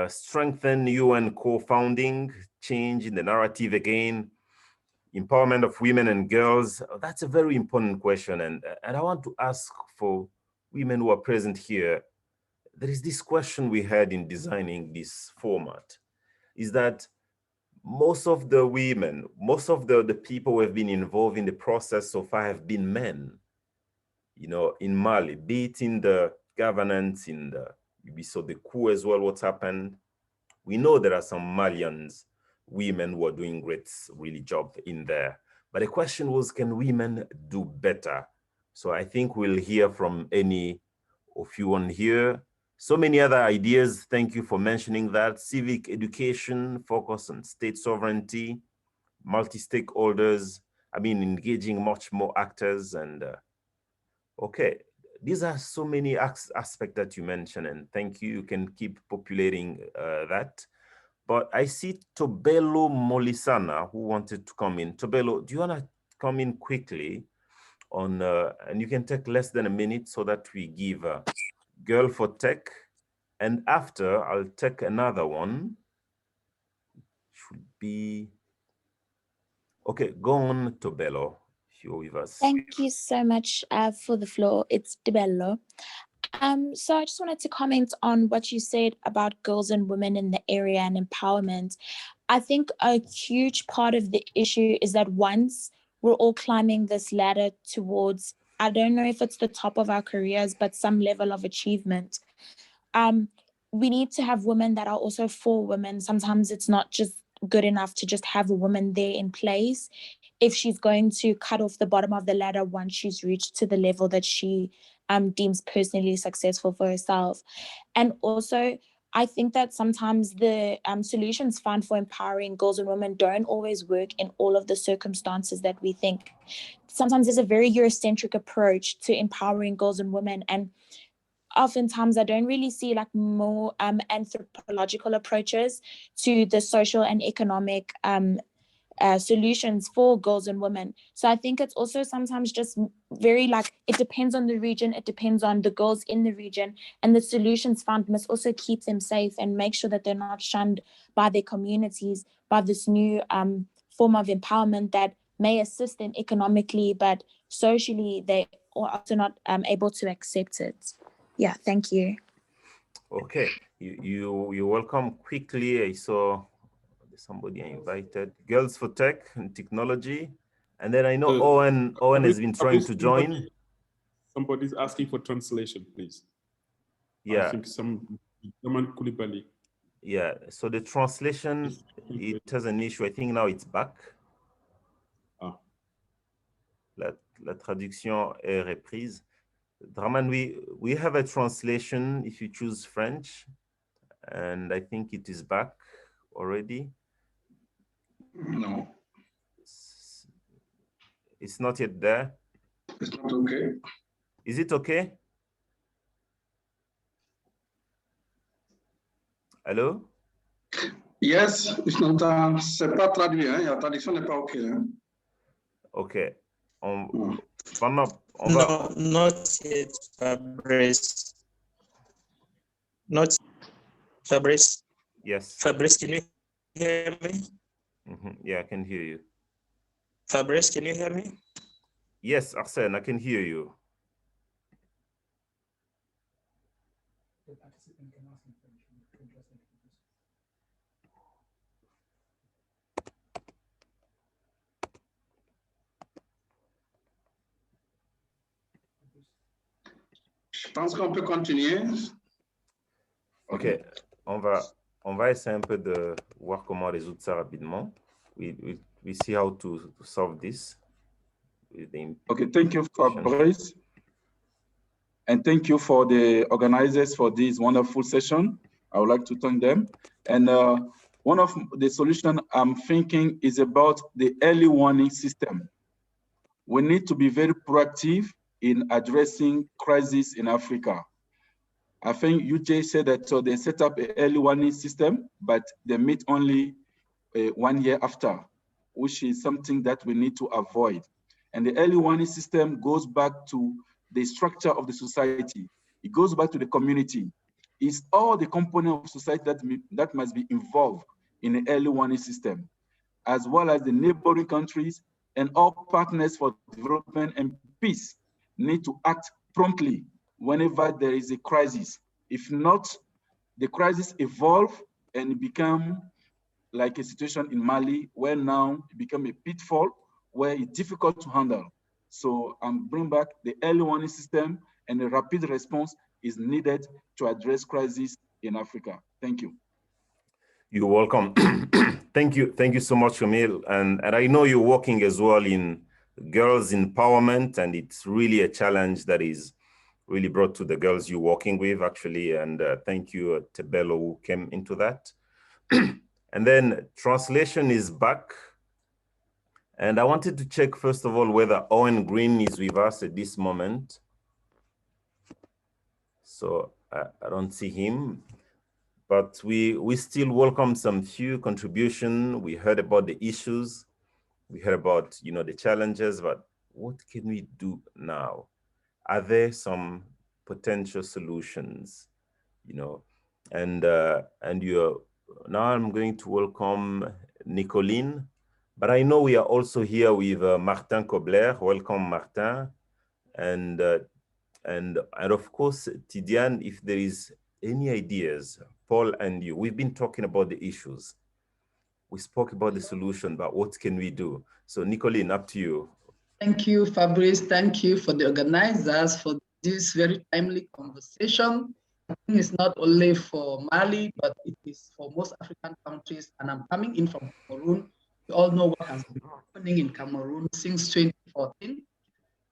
strengthen UN co-founding, change in the narrative again, empowerment of women and girls. That's a very important question. And I want to ask for women who are present here, there is this question we had in designing this format, is that most of the women, most of the people who have been involved in the process so far have been men, in Mali, be it in the governance, we saw the coup as well, what's happened. We know there are some Malians, women who are doing great, really job in there. But the question was, can women do better? So I think we'll hear from any of you on here. So many other ideas. Thank you for mentioning that. Civic education, focus on state sovereignty, multi-stakeholders, engaging much more actors. And okay, these are so many aspects that you mentioned, and thank you. You can keep populating that. But I see Tobelo Molisana who wanted to come in. Tobelo, do you want to come in quickly on, and you can take less than a minute so that we give Girl for Tech. And after, I'll take another one. Should be, okay, go on, Tobelo, if you're with us.
Thank you so much for the floor. It's Tobelo. So I just wanted to comment on what you said about girls and women in the area and empowerment. I think a huge part of the issue is that once we're all climbing this ladder towards, I don't know if it's the top of our careers, but some level of achievement, we need to have women that are also for women. Sometimes it's not just good enough to just have a woman there in place if she's going to cut off the bottom of the ladder once she's reached to the level that she deems personally successful for herself. And also, I think that sometimes the solutions found for empowering girls and women don't always work in all of the circumstances that we think. Sometimes there's a very Eurocentric approach to empowering girls and women, and oftentimes I don't really see like more anthropological approaches to the social and economic solutions for girls and women. So I think it's also sometimes just very like, it depends on the region, it depends on the girls in the region, and the solutions found must also keep them safe and make sure that they're not shunned by their communities by this new form of empowerment that may assist them economically, but socially they are also not able to accept it. Yeah, thank you.
Okay, you're welcome. Quickly, I saw somebody I invited. Girls for Tech and Technology. And then I know Owen has been trying to join.
Somebody's asking for translation, please.
Yeah.
I think some German Koulibaly.
Yeah, so the translation, it has an issue. I think now it's back.
Ah.
La traduction est reprise. Draman, we have a translation if you choose French, and I think it is back already.
No.
It's not yet there.
It's not okay.
Is it okay? Hello?
Yes, c'est pas traduit, hein? La traduction n'est pas OK. Hein?
OK.
No, not yet, Fabrice. Not Fabrice.
Yes.
Fabrice, can you hear me?
Yeah, I can hear you.
Fabrice, can you hear me?
Yes, Arsène, I can hear you.
Je pense qu'on peut continuer.
OK, on va essayer un peu de voir comment résoudre ça rapidement. We see how to solve this.
Okay, thank you, Fabrice. And thank you for the organizers for this wonderful session. I would like to thank them. And one of the solutions I'm thinking is about the early warning system. We need to be very proactive in addressing crises in Africa. I think UJ said that so they set up an early warning system, but they meet only 1 year after, which is something that we need to avoid. And the early warning system goes back to the structure of the society. It goes back to the community. It's all the components of society that must be involved in the early warning system, as well as the neighboring countries and all partners for development and peace need to act promptly whenever there is a crisis. If not, the crisis evolve and become like a situation in Mali, where now it become a pitfall where it's difficult to handle. So bring back the early warning system, and a rapid response is needed to address crises in Africa. Thank you.
You're welcome. Thank you so much, Camille. And I know you're working as well in girls empowerment, and it's really a challenge that is really brought to the girls you're working with, actually. And thank you, Tebelo, who came into that. And then translation is back. And I wanted to check, first of all, whether Owen Green is with us at this moment. So I don't see him. but we still welcome some few contribution. We heard about the issues, we heard about, you know, the challenges, but what can we do now? Are there some potential solutions, you know? And now I'm going to welcome Nicoline, but I know we are also here with Martin Kobler. Welcome, Martin. And of course, Tidiane, if there is any ideas, Paul and you, we've been talking about the issues. We spoke about the solution, but what can we do? So Nicoline, up to you.
Thank you, Fabrice. Thank you for the organizers for this very timely conversation. I think it's not only for Mali, but it is for most African countries. And I'm coming in from Cameroon. We all know what has been happening in Cameroon since 2014,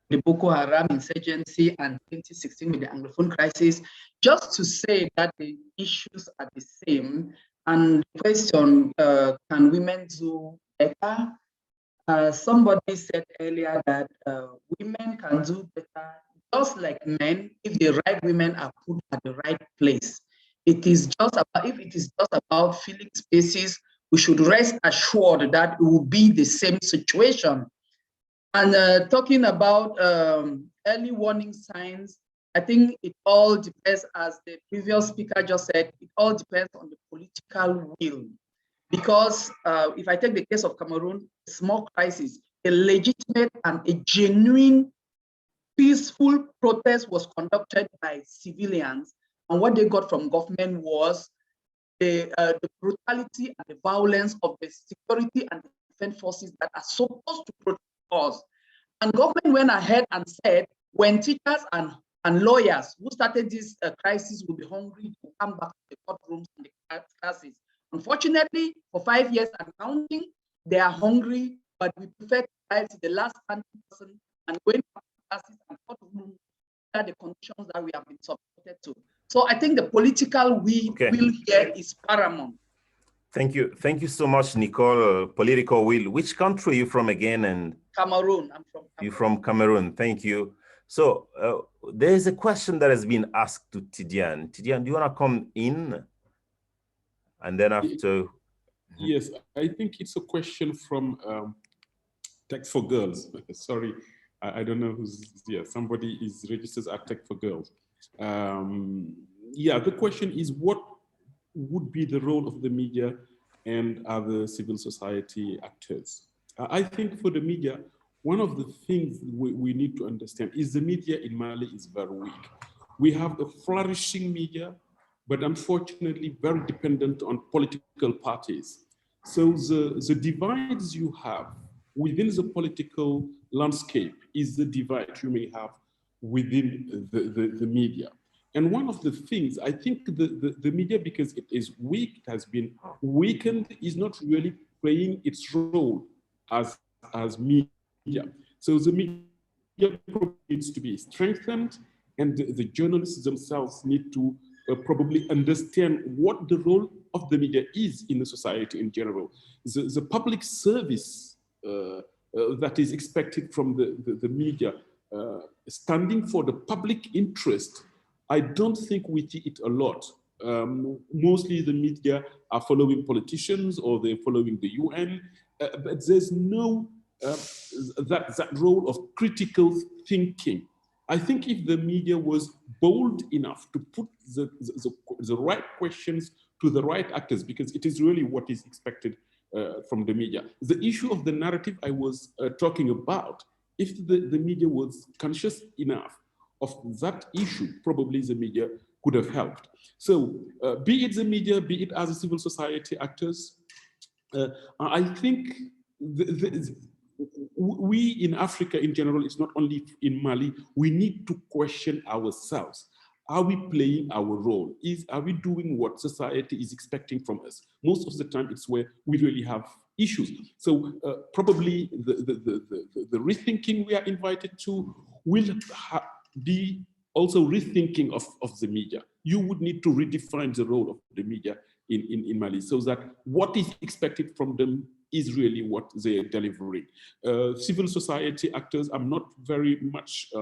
the Boko Haram insurgency, and 2016 with the Anglophone crisis. Just to say that the issues are the same. And the question, can women do better? Somebody said earlier that women can do better, just like men, if the right women are put at the right place. It is just about, if it is just about filling spaces, we should rest assured that it will be the same situation. And talking about early warning signs, I think it all depends, as the previous speaker just said, it all depends on the political will. Because if I take the case of Cameroon, a small crisis, a legitimate and a genuine peaceful protest was conducted by civilians. And what they got from government was the brutality and the violence of the security and defense forces that are supposed to protect us. And government went ahead and said, when teachers and lawyers who started this crisis will be hungry to come back to the courtrooms and the classes. Unfortunately, for 5 years and counting, they are hungry, but we prefer to dive to the last standing person and going back to classes and courtrooms are the conditions that we have been subjected to. So I think the political will here is paramount.
Thank you. Thank you so much, Nicole. Political will. Which country are you from again? And
Cameroon. I'm from Cameroon.
You're from Cameroon. Thank you. So there is a question that has been asked to Tidiane. Tidiane, do you want to come in? And then after...
Yes, I think it's a question from Tech for Girls. Sorry, I don't know who's here. Somebody is registered at Tech for Girls. Yeah, the question is, what would be the role of the media and other civil society actors? I think for the media, one of the things we need to understand is the media in Mali is very weak. We have a flourishing media, but unfortunately very dependent on political parties. So the divides you have within the political landscape is the divide you may have within the media. And one of the things, I think the media, because it is weak, it has been weakened, is not really playing its role as media. So the media needs to be strengthened, and the journalists themselves need to probably understand what the role of the media is in the society in general. The public service that is expected from the media, standing for the public interest, I don't think we see it a lot. Mostly the media are following politicians or they're following the UN, but there's no that role of critical thinking. I think if the media was bold enough to put the right questions to the right actors, because it is really what is expected from the media. The issue of the narrative I was talking about, if the media was conscious enough of that issue, probably the media could have helped. So be it the media, be it as a civil society actors, I think we in Africa in general, it's not only in Mali, we need to question ourselves. Are we playing our role? Are we doing what society is expecting from us? Most of the time, it's where we really have issues. So probably the rethinking we are invited to will be also rethinking of the media. You would need to redefine the role of the media in Mali so that what is expected from them is really what they're delivering. Civil society actors, I'm not very much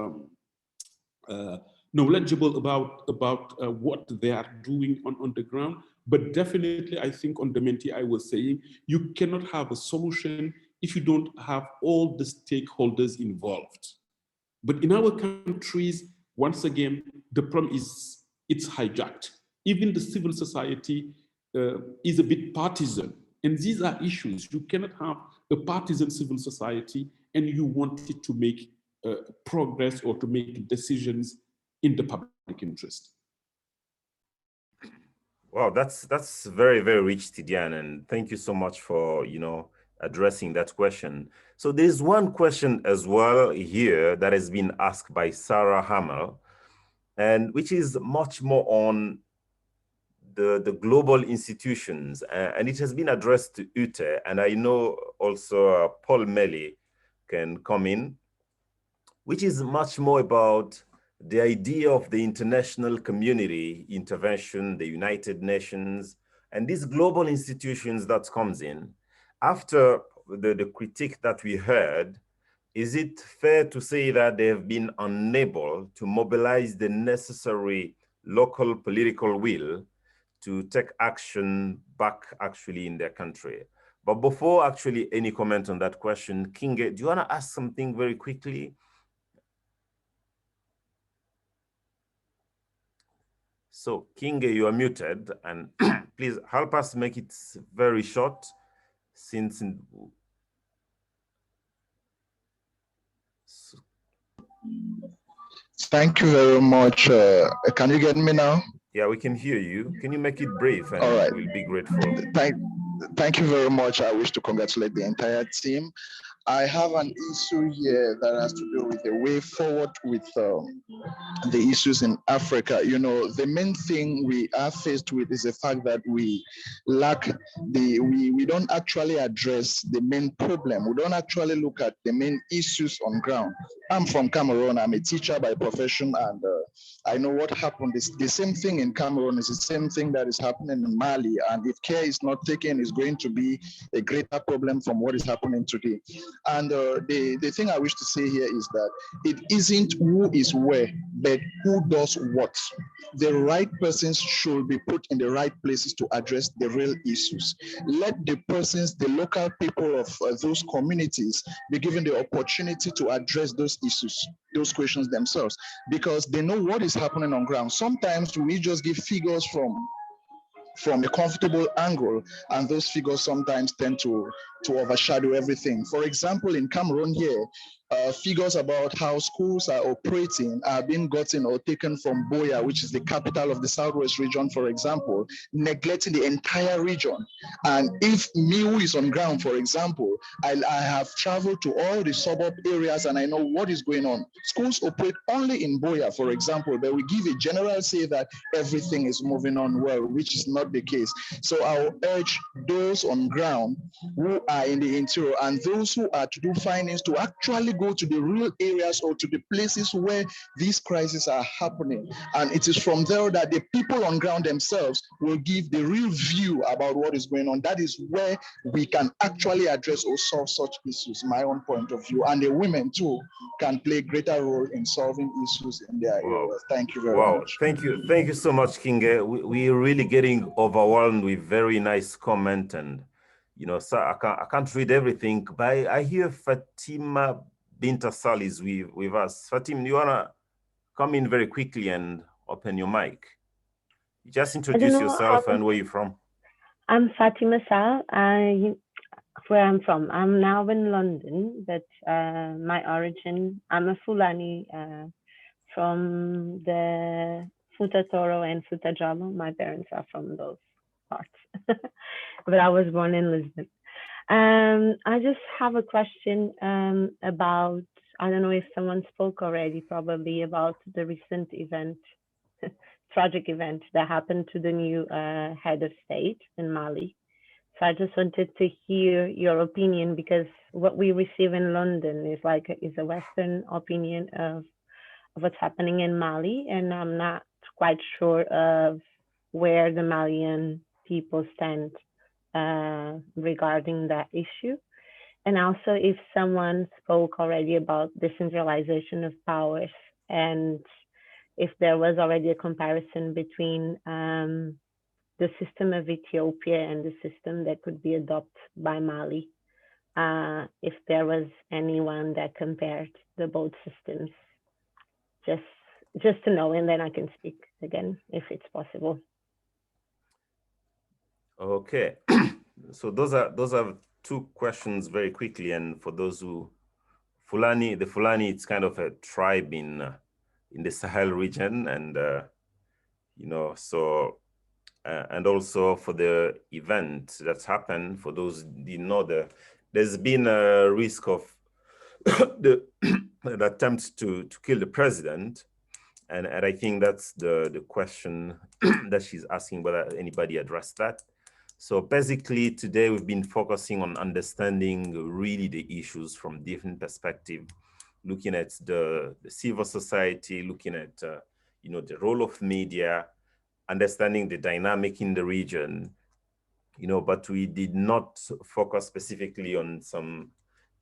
knowledgeable about what they are doing on the ground, But definitely, I think on the Menti, I was saying, you cannot have a solution if you don't have all the stakeholders involved. But in our countries, once again, the problem is it's hijacked. Even the civil society is a bit partisan. And these are issues. You cannot have a partisan civil society and you want it to make progress or to make decisions in the public interest.
Wow, that's very, very rich, Tidiane, and thank you so much for, addressing that question. So there's one question as well here that has been asked by Sarah Hamel, and which is much more on the global institutions, and it has been addressed to Ute, and I know also Paul Melly can come in, which is much more about the idea of the international community intervention, the United Nations, and these global institutions that comes in. After the critique that we heard, is it fair to say that they have been unable to mobilize the necessary local political will to take action back actually in their country? But before actually any comment on that question, Kinge, do you want to ask something very quickly? So, Kinge, you are muted, and please help us make it very short, since...
Thank you very much. Can you get me now?
Yeah, we can hear you. Can you make it brief, and
all right,
we'll be grateful.
Thank you very much. I wish to congratulate the entire team. I have an issue here that has to do with the way forward with the issues in Africa. The main thing we are faced with is the fact that we lack we don't actually address the main problem. We don't actually look at the main issues on ground. I'm from Cameroon. I'm a teacher by profession, and I know what happened. The same thing in Cameroon is the same thing that is happening in Mali, and if care is not taken, it's going to be a greater problem from what is happening today. And the thing I wish to say here is that it isn't who is where, but who does what. The right persons should be put in the right places to address the real issues. Let the persons, the local people of those communities, be given the opportunity to address those issues, those questions themselves, because they know what is happening on ground. Sometimes we just give figures from a comfortable angle, and those figures sometimes tend to overshadow everything. For example, in Cameroon here, figures about how schools are operating are being gotten or taken from Buea, which is the capital of the Southwest region, for example, neglecting the entire region. And if me who is on ground, for example, I have traveled to all the suburb areas and I know what is going on. Schools operate only in Buea, for example, but we give a general say that everything is moving on well, which is not the case. So I'll urge those on ground who are in the interior and those who are to do findings to actually go to the real areas or to the places where these crises are happening. And it is from there that the people on ground themselves will give the real view about what is going on. That is where we can actually address or solve such issues, my own point of view. And the women too can play a greater role in solving issues in their areas. Thank you very much.
Thank you so much, Kinge. We're really getting overwhelmed with very nice comment, and so I can't read everything, but I hear Fatima Bintasal is with us. Fatima, you wanna come in very quickly and open your mic? Just introduce yourself and where you're from.
I'm Fatima Sal. Where I'm from. I'm now in London, but my origin, I'm a Fulani from the Futa Toro and Futa Jalo. My parents are from those parts, but I was born in Lisbon. I just have a question about, I don't know if someone spoke already, probably about the recent event, tragic event that happened to the new head of state in Mali. So I just wanted to hear your opinion, because what we receive in London is a Western opinion of what's happening in Mali, and I'm not quite sure of where the Malian people stand regarding that issue. And also if someone spoke already about decentralization of powers, and if there was already a comparison between the system of Ethiopia and the system that could be adopted by Mali, if there was anyone that compared the both systems, just to know, and then I can speak again if it's possible.
Okay, so those are two questions very quickly, and for those who the Fulani, it's kind of a tribe in the Sahel region, and you know, so and also for the event that's happened, for those who didn't know, there's been a risk of the attempt to kill the president, and I think that's the question that she's asking, whether anybody addressed that. So basically today we've been focusing on understanding really the issues from different perspectives, looking at the civil society, looking at you know, the role of media, understanding the dynamic in the region, you know, but we did not focus specifically on some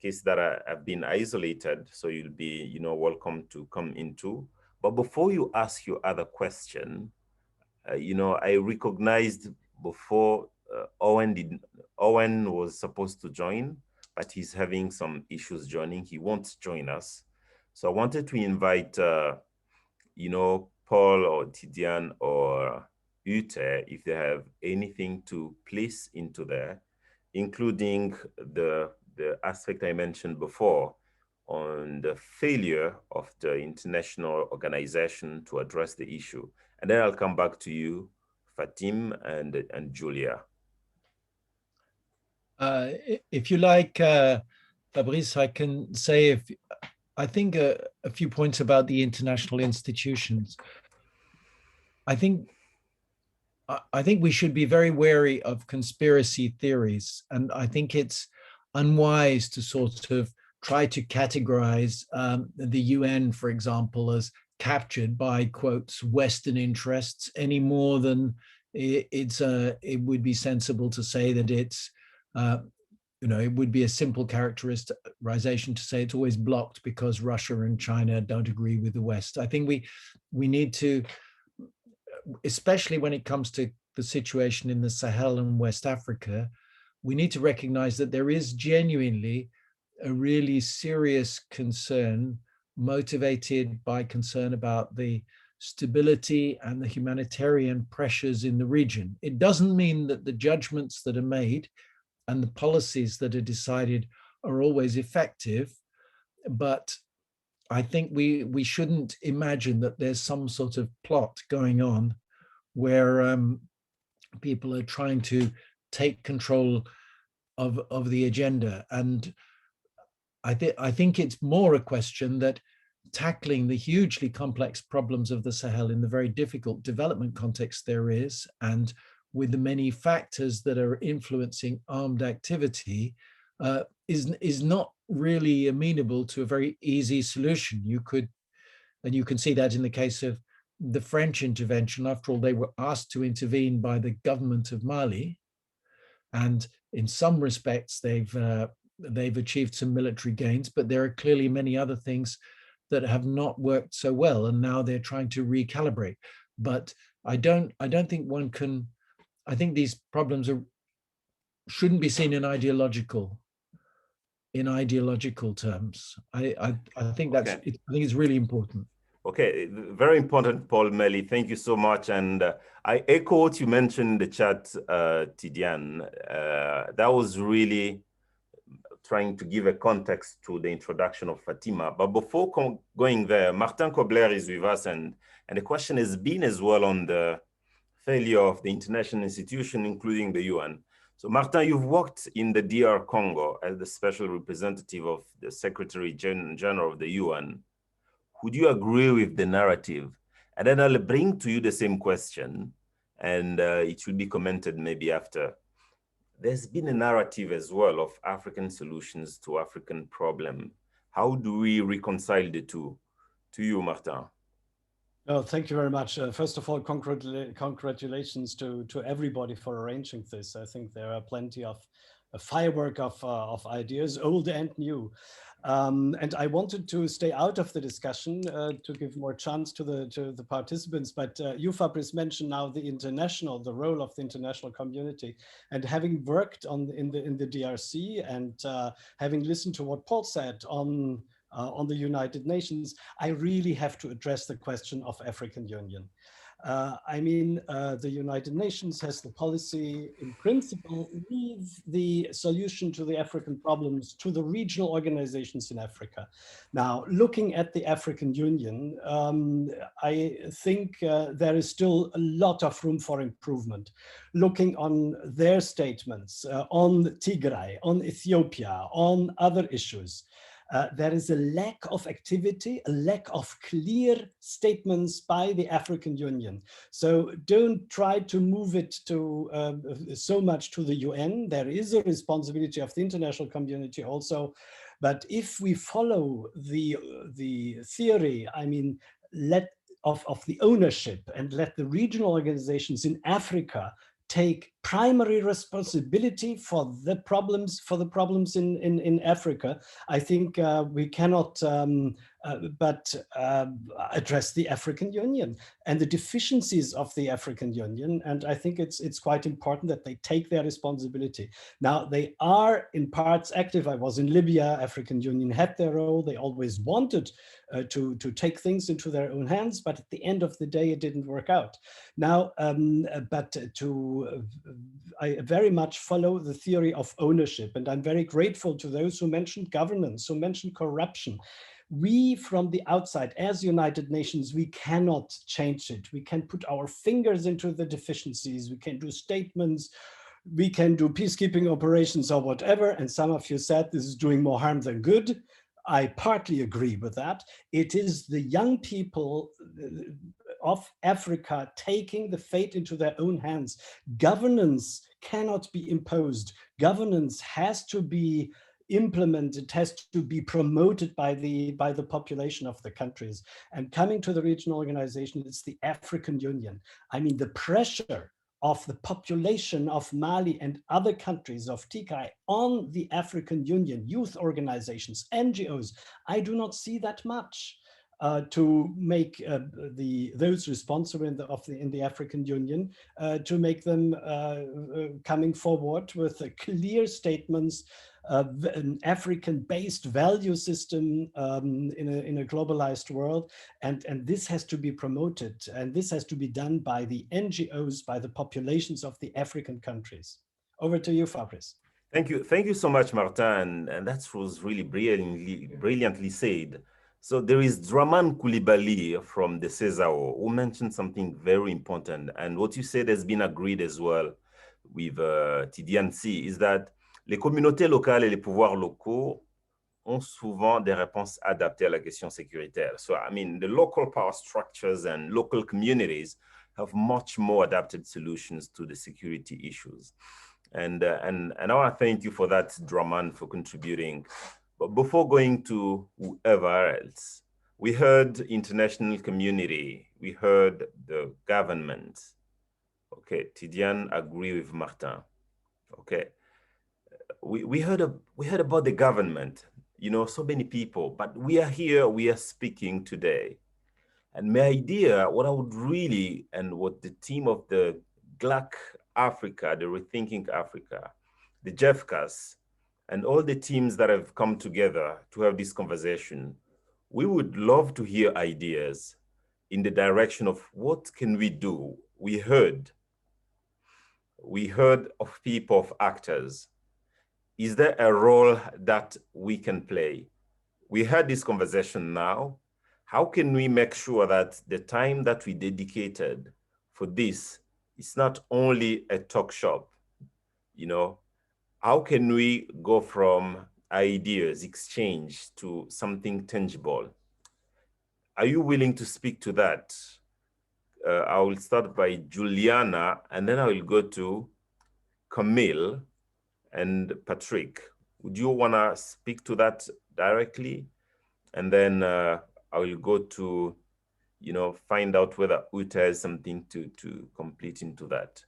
cases that have been isolated. So you'll be, you know, welcome to come into. But before you ask your other question, you know, I recognized before Owen was supposed to join, but he's having some issues joining. He won't join us. So I wanted to invite, you know, Paul or Tidiane or Ute, if they have anything to place into there, including the aspect I mentioned before on the failure of the international organization to address the issue. And then I'll come back to you, Fatim and Julia.
If you like, Fabrice, I can say, I think a few points about the international institutions. I think we should be very wary of conspiracy theories, and I think it's unwise to sort of try to categorize the UN, for example, as captured by, quotes, Western interests, any more than it would be sensible to say that it's, you know, it would be a simple characterization to say it's always blocked because Russia and China don't agree with the West. I think we need to, especially when it comes to the situation in the Sahel and West Africa, we need to recognize that there is genuinely a really serious concern motivated by concern about the stability and the humanitarian pressures in the region. It doesn't mean that the judgments that are made and the policies that are decided are always effective, but I think we shouldn't imagine that there's some sort of plot going on where people are trying to take control of the agenda. And I think it's more a question that tackling the hugely complex problems of the Sahel in the very difficult development context there is, and with the many factors that are influencing armed activity, is not really amenable to a very easy solution. You can see that in the case of the French intervention. After all, they were asked to intervene by the government of Mali, and in some respects they've achieved some military gains, but there are clearly many other things that have not worked so well, and now they're trying to recalibrate. But I don't think one can. I think these problems shouldn't be seen in ideological terms. I think that's okay. I think it's really important.
Okay, very important, Paul Melly. Thank you so much. And I echo what you mentioned in the chat, Tidiane. That was really trying to give a context to the introduction of Fatima. But before going there, Martin Kobler is with us, and the question has been as well on the failure of the international institution, including the UN. So Martin, you've worked in the DR Congo as the special representative of the Secretary General of the UN. Would you agree with the narrative? And then I'll bring to you the same question, and it should be commented maybe after. There's been a narrative as well of African solutions to African problem. How do we reconcile the two? To you, Martin.
Oh, thank you very much. First of all, congratulations to everybody for arranging this. I think there are plenty of firework of ideas, old and new. And I wanted to stay out of the discussion to give more chance to the participants. But you, Fabrice, mentioned now the role of the international community. And having worked in the DRC and having listened to what Paul said on the United Nations, I really have to address the question of African Union. The United Nations has the policy, in principle, leave the solution to the African problems to the regional organizations in Africa. Now, looking at the African Union, I think there is still a lot of room for improvement. Looking on their statements on Tigray, on Ethiopia, on other issues, there is a lack of activity, a lack of clear statements by the African Union. So don't try to move it to so much to the UN. There is a responsibility of the international community also. But if we follow the theory, of the ownership and let the regional organizations in Africa take primary responsibility for the problems in Africa, I think we cannot but address the African Union and the deficiencies of the African Union. And I think it's quite important that they take their responsibility. Now, they are in parts active. I was in Libya. African Union had their role. They always wanted to take things into their own hands, but at the end of the day, it didn't work out. Now, I very much follow the theory of ownership, and I'm very grateful to those who mentioned governance, who mentioned corruption. We from the outside, as United Nations, we cannot change it. We can put our fingers into the deficiencies. We can do statements. We can do peacekeeping operations or whatever. And some of you said this is doing more harm than good. I partly agree with that. It is the young people of Africa taking the fate into their own hands. Governance cannot be imposed. Governance has to be implemented, has to be promoted by the population of the countries. And coming to the regional organization, it's the African Union. I mean, the pressure of the population of Mali and other countries of Tigray on the African Union, youth organizations, NGOs, I do not see that much. To make those responsible in the African Union, to make them coming forward with clear statements, an African-based value system in a globalized world, and this has to be promoted, and this has to be done by the NGOs, by the populations of the African countries. Over to you, Fabrice.
Thank you so much, Martin, and that was really brilliantly said. So there is Draman Koulibaly from the CESAO who mentioned something very important, and what you said has been agreed as well with TDNC, is that les communautés locales et les pouvoirs locaux ont souvent des réponses adaptées à la question sécuritaire. So, I mean, the local power structures and local communities have much more adapted solutions to the security issues. And I want to thank you for that, Draman, for contributing. But before going to whoever else, we heard international community, we heard the government. Okay, Tidiane agree with Martin. Okay, we heard about the government. You know, so many people, but we are here, we are speaking today. And my idea, what I would really, and what the team of the GLAC Africa, the Rethinking Africa, the JEFCAS, and all the teams that have come together to have this conversation, we would love to hear ideas in the direction of what can we do. We heard of people, of actors. Is there a role that we can play? We had this conversation now. How can we make sure that the time that we dedicated for this is not only a talk shop, you know? How can we go from ideas exchange to something tangible? Are you willing to speak to that? I will start by Juliana, and then I will go to Camille and Patrick. Would you want to speak to that directly? And then I will go to, you know, find out whether Uta has something to complete into that.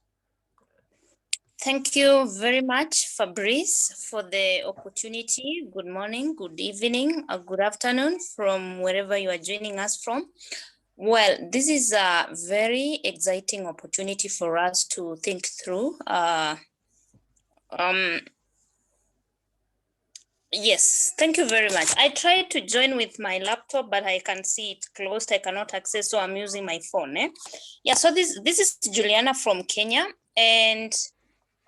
Thank you very much, Fabrice, for the opportunity. Good morning, good evening, or good afternoon from wherever you are joining us from. Well, this is a very exciting opportunity for us to think through. Yes, thank you very much. I tried to join with my laptop, but I can see it closed. I cannot access, so I'm using my phone. Yeah, so this is Juliana from Kenya, and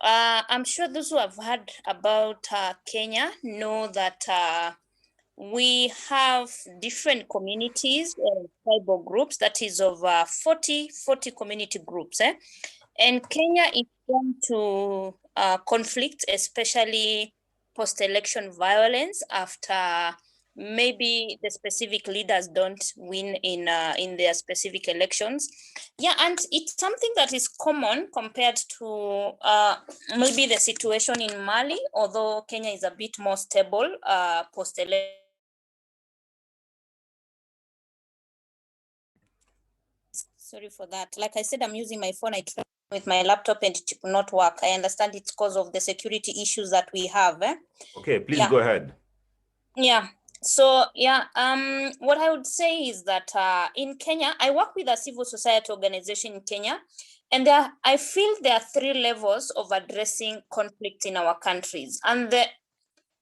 I'm sure those who have heard about Kenya know that we have different communities and tribal groups, that is over 40 community groups. And Kenya is prone to conflict, especially post-election violence after maybe the specific leaders don't win in their specific elections. Yeah, and it's something that is common compared to maybe the situation in Mali, although Kenya is a bit more stable post-election. Sorry for that. Like I said, I'm using my phone. I tried with my laptop and it did not work. I understand it's because of the security issues that we have.
Okay, please go ahead.
Yeah. So yeah, what I would say is that in Kenya, I work with a civil society organization in Kenya, and I feel there are 3 levels of addressing conflict in our countries. And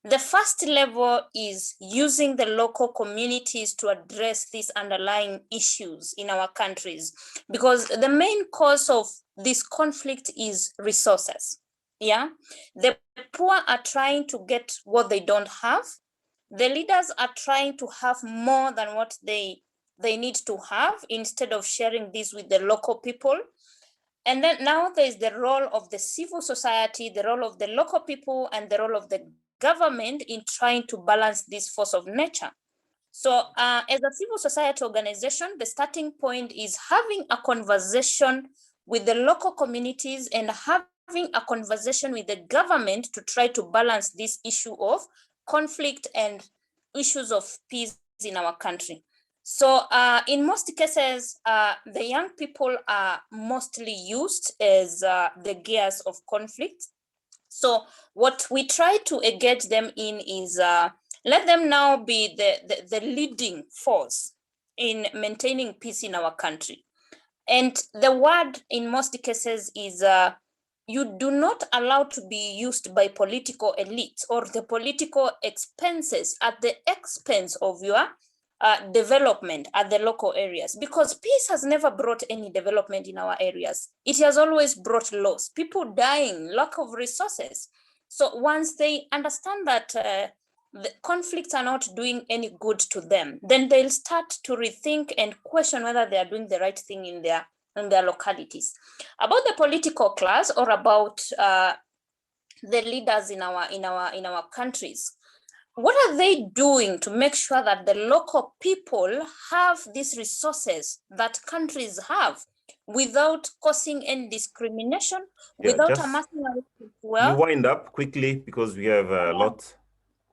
the first level is using the local communities to address these underlying issues in our countries, because the main cause of this conflict is resources. Yeah, the poor are trying to get what they don't have. The leaders are trying to have more than what they need to have instead of sharing this with the local people. And then now there's the role of the civil society, the role of the local people, and the role of the government in trying to balance this force of nature. So as a civil society organization, the starting point is having a conversation with the local communities and having a conversation with the government to try to balance this issue of conflict and issues of peace in our country. So in most cases, the young people are mostly used as the gears of conflict. So what we try to engage them in is let them now be the leading force in maintaining peace in our country. And the word in most cases is you do not allow to be used by political elites or the political expenses at the expense of your development at the local areas, because peace has never brought any development in our areas. It has always brought loss, people dying, lack of resources. So once they understand that the conflicts are not doing any good to them, then they'll start to rethink and question whether they are doing the right thing in their localities. About the political class or about the leaders in our countries, what are they doing to make sure that the local people have these resources that countries have without causing any discrimination, without amassing wealth?
You wind up quickly because we have a lot.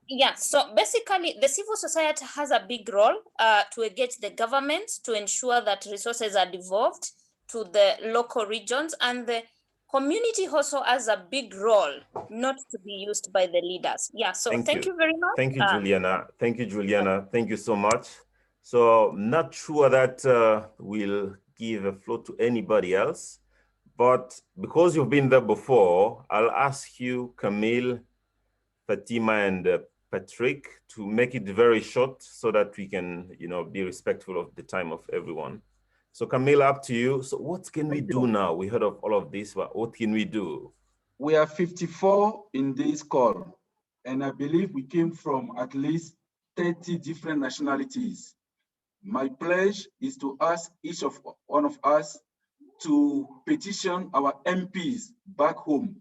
Yeah, so basically the civil society has a big role to engage the government to ensure that resources are devolved to the local regions, and the community also has a big role not to be used by the leaders. Yeah, so thank you very much.
Thank you, Juliana. Thank you, Juliana. Thank you so much. So not sure that we'll give a floor to anybody else, but because you've been there before, I'll ask you, Camille, Fatima, and Patrick, to make it very short so that we can, be respectful of the time of everyone. So Camille, up to you. So what can we do now? We heard of all of this, but what can we do?
We are 54 in this call, and I believe we came from at least 30 different nationalities. My pledge is to ask each of one of us to petition our MPs back home,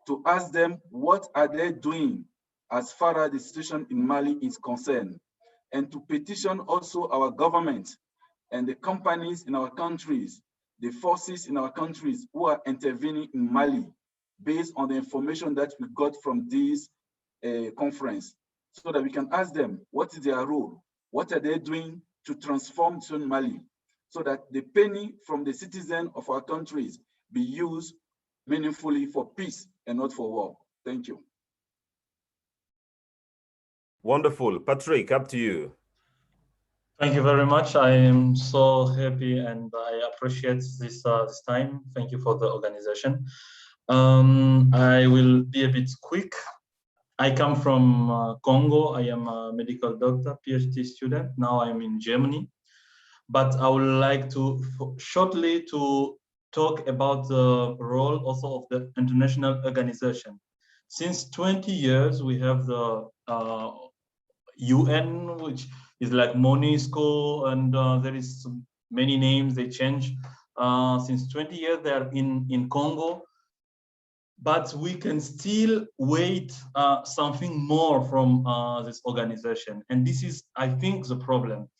to ask them what are they doing as far as the situation in Mali is concerned, and to petition also our government and the companies in our countries, the forces in our countries who are intervening in Mali based on the information that we got from this conference, so that we can ask them what is their role, what are they doing to transform Mali, so that the penny from the citizen of our countries be used meaningfully for peace and not for war. Thank you.
Wonderful. Patrick, up to you.
Thank you very much. I am so happy and I appreciate this time. Thank you for the organization. I will be a bit quick. I come from Congo. I am a medical doctor, PhD student. Now I'm in Germany. But I would like to shortly to talk about the role also of the international organization. Since 20 years, we have the UN, which is like MONUSCO, and there is many names they change. Since 20 years, they are in Congo. But we can still wait something more from this organization. And this is, I think, the problem.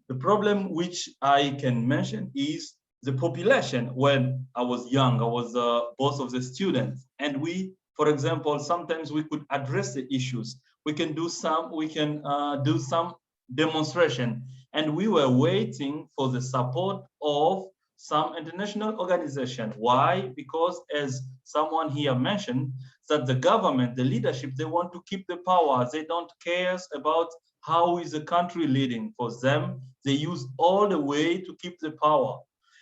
The problem which I can mention is the population. When I was young, I was the boss of the students. And we, for example, sometimes we could address the issues. We can do some demonstration. And we were waiting for the support of some international organization. Why? Because as someone here mentioned, that the government, the leadership, they want to keep the power. They don't care about how is the country leading. For them, they use all the way to keep the power.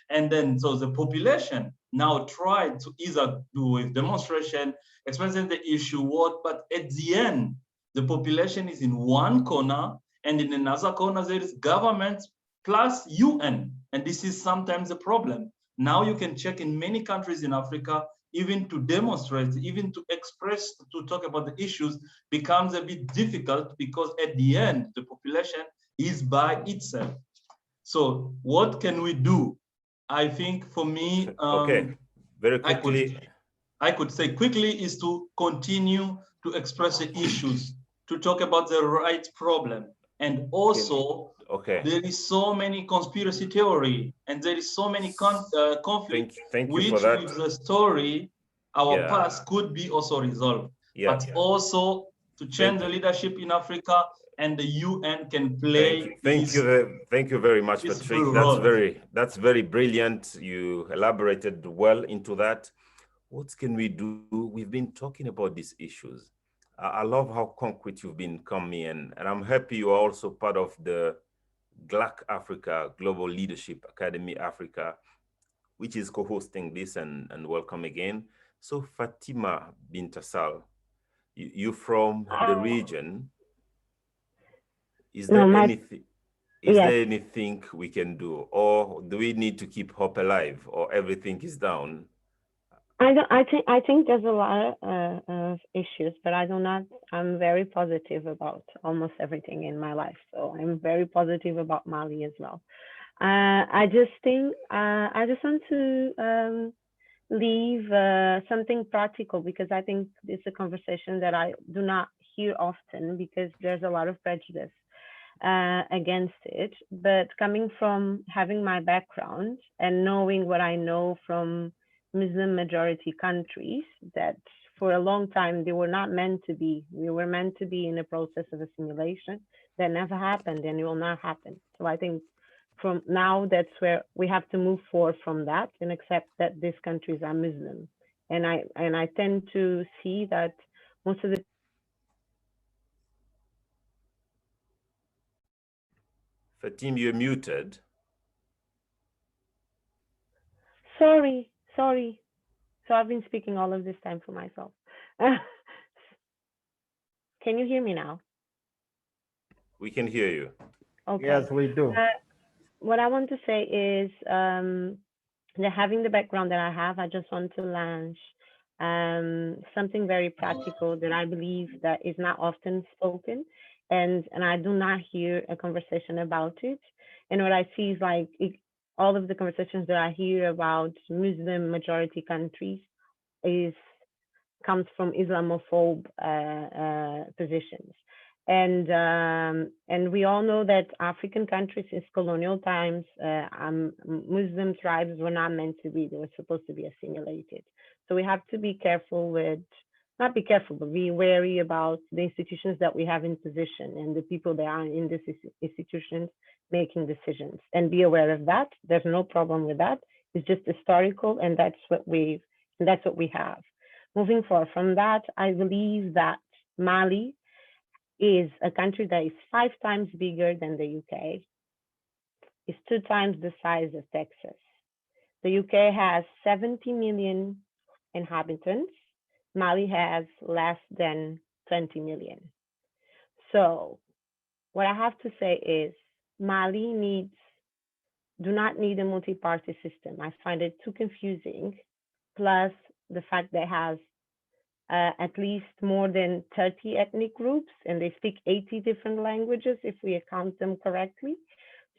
And then, so the population now tried to either do with demonstration, expressing the issue, but at the end, the population is in one corner, and in another corner, there is government plus UN. And this is sometimes a problem. Now you can check in many countries in Africa, even to demonstrate, even to express, to talk about the issues becomes a bit difficult because at the end, the population is by itself. So what can we do? I think for me,
okay, very quickly,
I could say quickly is to continue to express the issues, to talk about the right problem. And also, there is so many conspiracy theory, and there is so many conflict, which with the story, our past could be also resolved. But also to change the leadership in Africa, and the UN can play.
Thank you very much, Patrick. That's very brilliant. You elaborated well into that. What can we do? We've been talking about these issues. I love how concrete you've been coming in, and I'm happy you are also part of the GLAC Africa, Global Leadership Academy Africa, which is co-hosting this, and welcome again. So Fatima Bintasal, you from the region. Is there anything? Is there anything we can do, or do we need to keep hope alive, or everything is down?
I think there's a lot of issues, but I'm very positive about almost everything in my life. So I'm very positive about Mali as well. I just want to leave something practical, because I think it's a conversation that I do not hear often because there's a lot of prejudice against it. But coming from having my background and knowing what I know from Muslim majority countries, that for a long time they were not meant to be. We were meant to be in a process of assimilation that never happened and it will not happen. So I think from now, that's where we have to move forward from that and accept that these countries are Muslim. And I tend to see that most of the
Fatim, you're muted.
Sorry. So I've been speaking all of this time for myself. Can you hear me now?
We can hear you.
Okay.
Yes, we do.
What I want to say is that having the background that I have, I just want to launch something very practical that I believe that is not often spoken, and I do not hear a conversation about it. And what I see is like all of the conversations that I hear about Muslim majority countries comes from Islamophobe positions. And we all know that African countries since colonial times, Muslim tribes were not meant to be, they were supposed to be assimilated. So we have to be careful not be careful, but be wary about the institutions that we have in position and the people that are in these institutions making decisions, and be aware of that. There's no problem with that. It's just historical, and that's what we've And that's what we have. Moving forward from that, I believe that Mali is a country that is 5 times bigger than the UK. It's 2 times the size of Texas. The UK has 70 million inhabitants. Mali has less than 20 million. So what I have to say is Mali do not need a multi-party system. I find it too confusing. Plus the fact that it has at least more than 30 ethnic groups, and they speak 80 different languages if we account them correctly.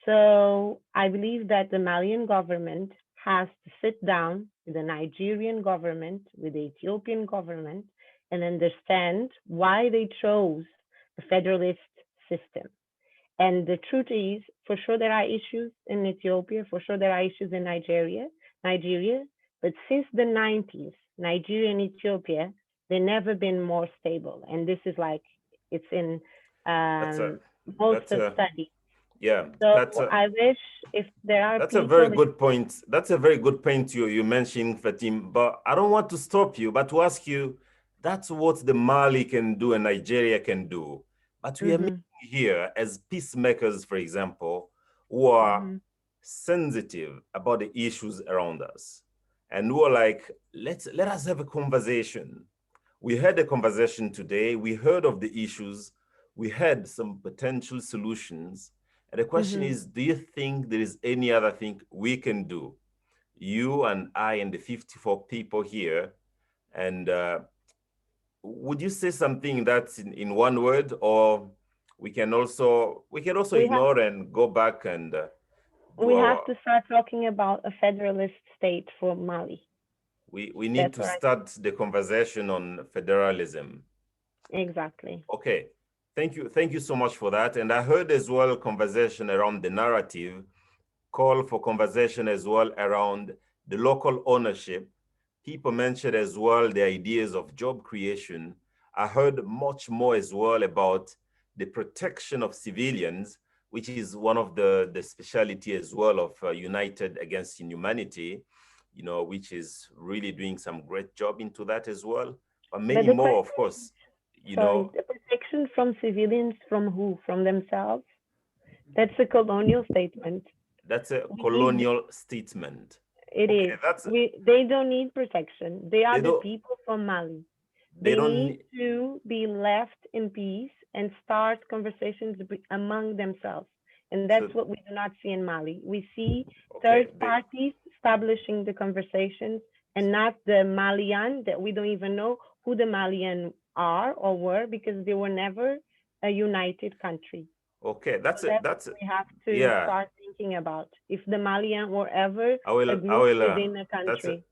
So I believe that the Malian government has to sit down with the Nigerian government, with the Ethiopian government, and understand why they chose a federalist system. And the truth is, for sure there are issues in Ethiopia, for sure there are issues in Nigeria, but since the 90s, Nigeria and Ethiopia, they've never been more stable. And this is like, it's in most of studies.
Yeah,
so I wish if there are
that's
people...
a very good point. That's a very good point you mentioned, Fatim, but I don't want to stop you, but to ask you, that's what the Mali can do and Nigeria can do. But we are meeting here as peacemakers, for example, who are sensitive about the issues around us. And who are like, let us have a conversation. We had a conversation today. We heard of the issues. We had some potential solutions. And the question is, do you think there is any other thing we can do? You and I and the 54 people here. And would you say something that's in one word, or we can also ignore and go back and
we have to start talking about a federalist state for Mali.
We need to start the conversation on federalism.
Exactly.
Okay. Thank you so much for that. And I heard as well conversation around the narrative, call for conversation as well around the local ownership. People mentioned as well the ideas of job creation. I heard much more as well about the protection of civilians, which is one of the speciality as well of United Against Inhumanity, you know, which is really doing some great job into that as well. But many more, of course.
The protection from civilians from who? From themselves? That's a colonial statement.
That's a colonial statement.
It is. They don't need protection. They are the people from Mali. They need to be left in peace and start conversations among themselves. And that's what we do not see in Mali. We see third parties establishing the conversations and not the Malian, that we don't even know who the Malian are or were, because they were never a united country.
Okay, that's
we have to start thinking about if the Malian were ever a group within a country.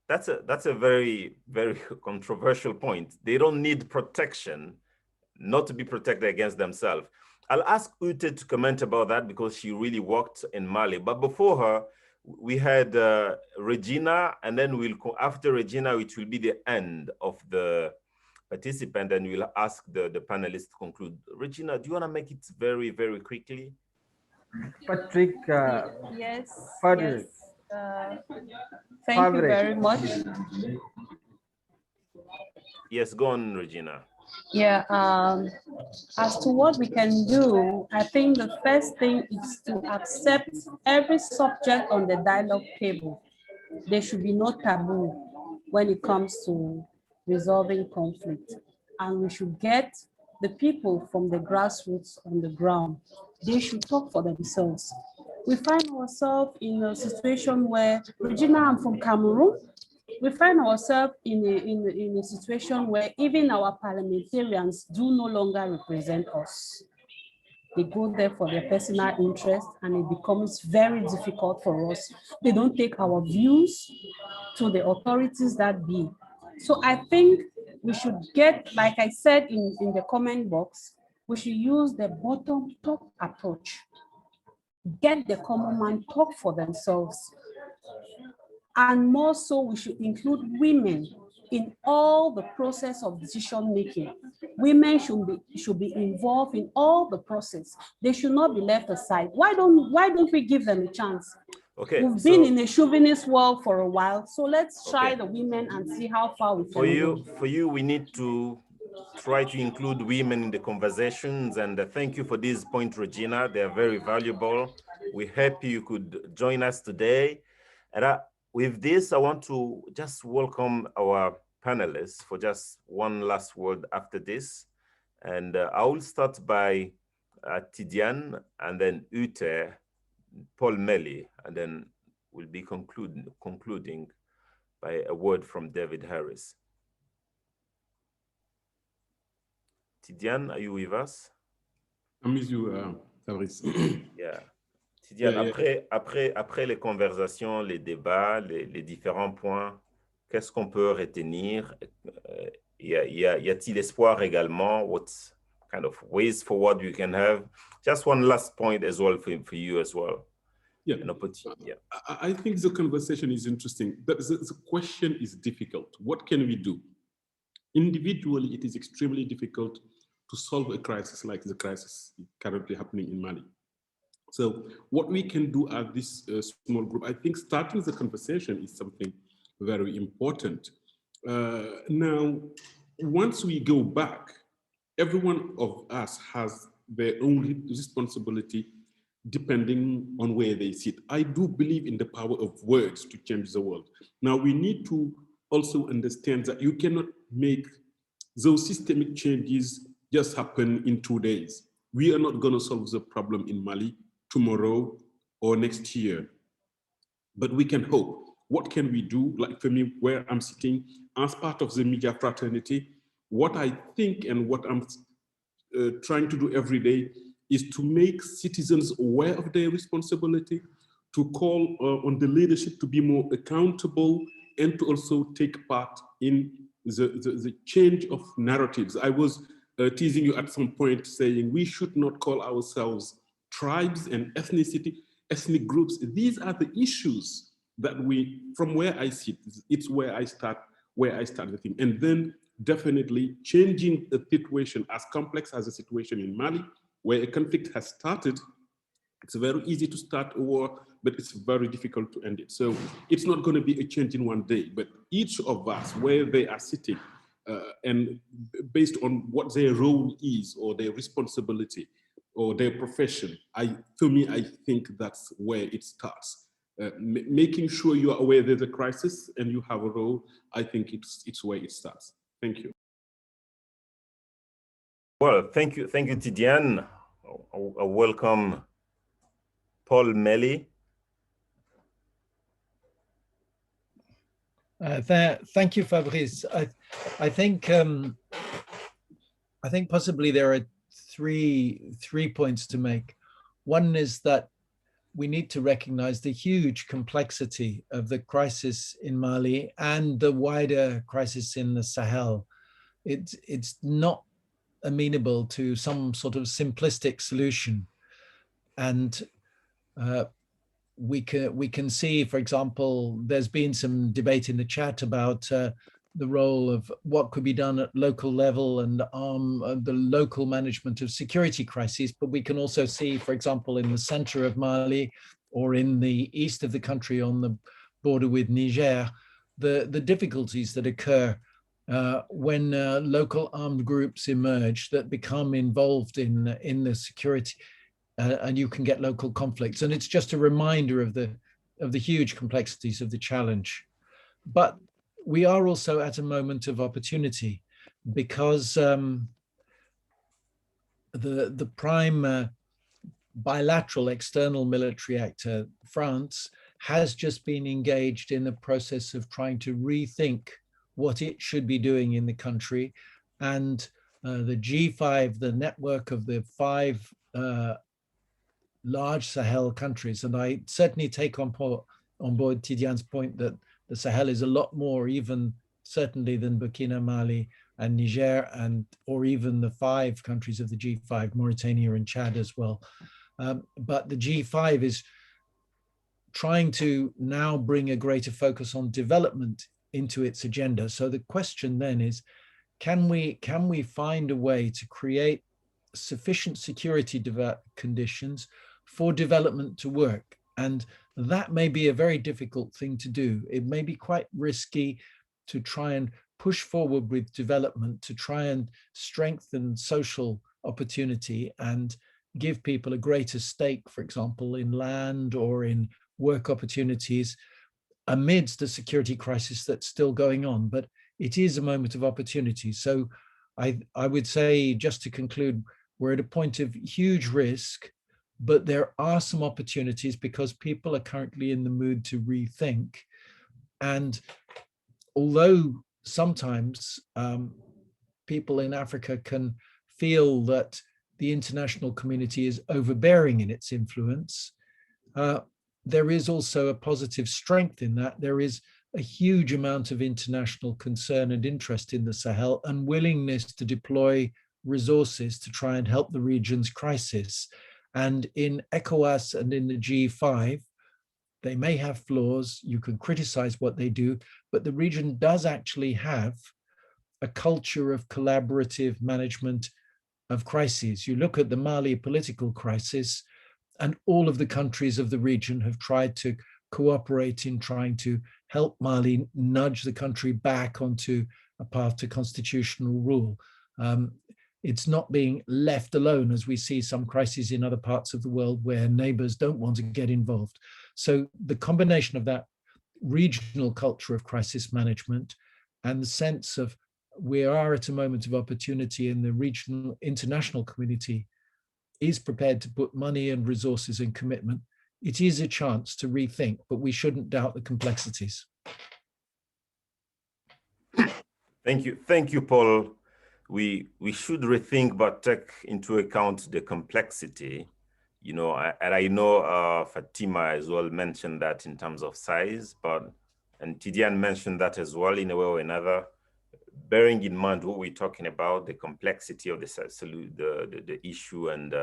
That's a very, very controversial point. They don't need protection, not to be protected against themselves. I'll ask Ute to comment about that because she really worked in Mali. But before her, we had Regina, and then after Regina, it will be the end of the participant, and we'll ask the panelists to conclude. Regina, do you want to make it very, very quickly?
Patrick.
Yes.
Frederick.
Yes. Thank you very much.
Yes, go on, Regina.
Yeah, as to what we can do, I think the first thing is to accept every subject on the dialogue table. There should be no taboo when it comes to resolving conflict. And we should get the people from the grassroots on the ground. They should talk for themselves. We find ourselves in a situation where, Regina, I'm from Cameroon. We find ourselves in a situation where even our parliamentarians do no longer represent us. They go there for their personal interest, and it becomes very difficult for us. They don't take our views to the authorities that be. So I think we should get, like I said in the comment box, we should use the bottom-up approach. Get the common man talk for themselves. And more so, we should include women in all the process of decision making. Women should be involved in all the process. They should not be left aside. Why don't we give them a chance?
Okay.
We've been in a chauvinist world for a while, so let's try the women and see how far we can go.
For you, we need to try to include women in the conversations, and thank you for this point, Regina. They are very valuable. We're happy you could join us today. And with this, I want to just welcome our panelists for just one last word after this. And I will start by Tidiane, and then Ute, Paul Melly, and then we'll be concluding by a word from David Harris. Tidiane, are you with us?
I'm with you, Fabrice.
Yeah. Tidiane, après les conversations, les débats, les différents points, qu'est-ce qu'on peut retenir? Y a-t-il espoir également? What kind of ways forward you can have? Just one last point as well for you as well.
Yeah. I think the conversation is interesting. The question is difficult. What can we do? Individually, it is extremely difficult to solve a crisis like the crisis currently happening in Mali. So what we can do at this small group, I think starting the conversation is something very important. Now, once we go back, every one of us has their own responsibility depending on where they sit. I do believe in the power of words to change the world. Now, we need to also understand that you cannot make those systemic changes just happen in 2 days. We are not going to solve the problem in Mali tomorrow or next year, but we can hope. What can we do? Like for me, where I'm sitting as part of the media fraternity, what I think and what I'm trying to do every day is to make citizens aware of their responsibility, to call on the leadership to be more accountable, and to also take part in the change of narratives. I was teasing you at some point saying we should not call ourselves tribes and ethnic groups. These are the issues that from where I sit, it's where I start the thing. And then definitely changing the situation as complex as the situation in Mali, where a conflict has started. It's very easy to start a war, but it's very difficult to end it. So it's not going to be a change in one day, but each of us, where they are sitting, and based on what their role is or their responsibility or their profession, for me, I think that's where it starts. Making sure you are aware there's a crisis and you have a role, I think it's where it starts. Thank you.
Well, thank you, Tidiane. Welcome, Paul Melly.
Thank you, Fabrice. I think possibly there are three points to make. One is that we need to recognize the huge complexity of the crisis in Mali and the wider crisis in the Sahel. It's not amenable to some sort of simplistic solution. And we can see, for example, there's been some debate in the chat about the role of what could be done at local level and the local management of security crises. But we can also see, for example, in the center of Mali or in the east of the country on the border with Niger, the difficulties that occur when local armed groups emerge that become involved in the security, and you can get local conflicts. And it's just a reminder of the huge complexities of the challenge. But we are also at a moment of opportunity because the prime bilateral external military actor, France, has just been engaged in the process of trying to rethink what it should be doing in the country. And the G5, the network of the 5 large Sahel countries, and I certainly take on board Tidiane's point that the Sahel is a lot more even certainly than Burkina, Mali and Niger, or even the 5 countries of the G5, Mauritania and Chad as well. But the G5 is trying to now bring a greater focus on development into its agenda. So the question then is, can we find a way to create sufficient security conditions for development to work? And that may be a very difficult thing to do. It may be quite risky to try and push forward with development, to try and strengthen social opportunity and give people a greater stake, for example, in land or in work opportunities amidst the security crisis that's still going on. But it is a moment of opportunity. So I would say, just to conclude, we're at a point of huge risk, but there are some opportunities because people are currently in the mood to rethink. And although sometimes people in Africa can feel that the international community is overbearing in its influence, there is also a positive strength in that. There is a huge amount of international concern and interest in the Sahel and willingness to deploy resources to try and help the region's crisis. And in ECOWAS and in the G5, they may have flaws, you can criticize what they do, but the region does actually have a culture of collaborative management of crises. You look at the Mali political crisis, and all of the countries of the region have tried to cooperate in trying to help Mali nudge the country back onto a path to constitutional rule. It's not being left alone, as we see some crises in other parts of the world where neighbors don't want to get involved. So the combination of that regional culture of crisis management and the sense of we are at a moment of opportunity in the regional international community is prepared to put money and resources and commitment, it is a chance to rethink, but we shouldn't doubt the complexities.
Thank you, Paul. We should rethink, but take into account the complexity. You know, and I know Fatima as well mentioned that in terms of size, and Tidiane mentioned that as well in a way or another. Bearing in mind what we're talking about, the complexity of the issue, and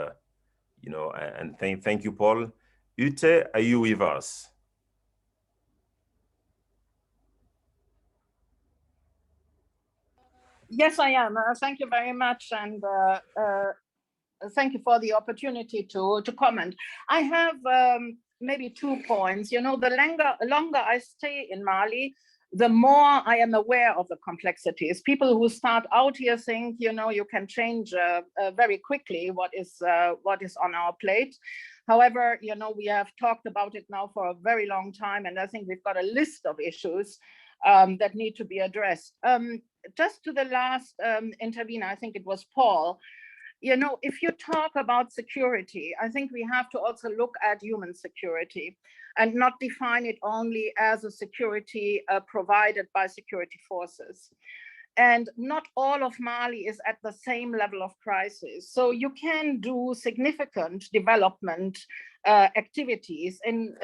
you know, and thank you, Paul. Ute, are you with us?
Yes, I am. Thank you very much, and thank you for the opportunity to comment. I have maybe 2 points. You know, the longer I stay in Mali, the more I am aware of the complexities. People who start out here think, you know, you can change very quickly what is on our plate. However, you know, we have talked about it now for a very long time, and I think we've got a list of issues that need to be addressed. Just to the last intervener, I think it was Paul. You know, if you talk about security, I think we have to also look at human security and not define it only as a security provided by security forces. And not all of Mali is at the same level of crisis. So you can do significant development activities in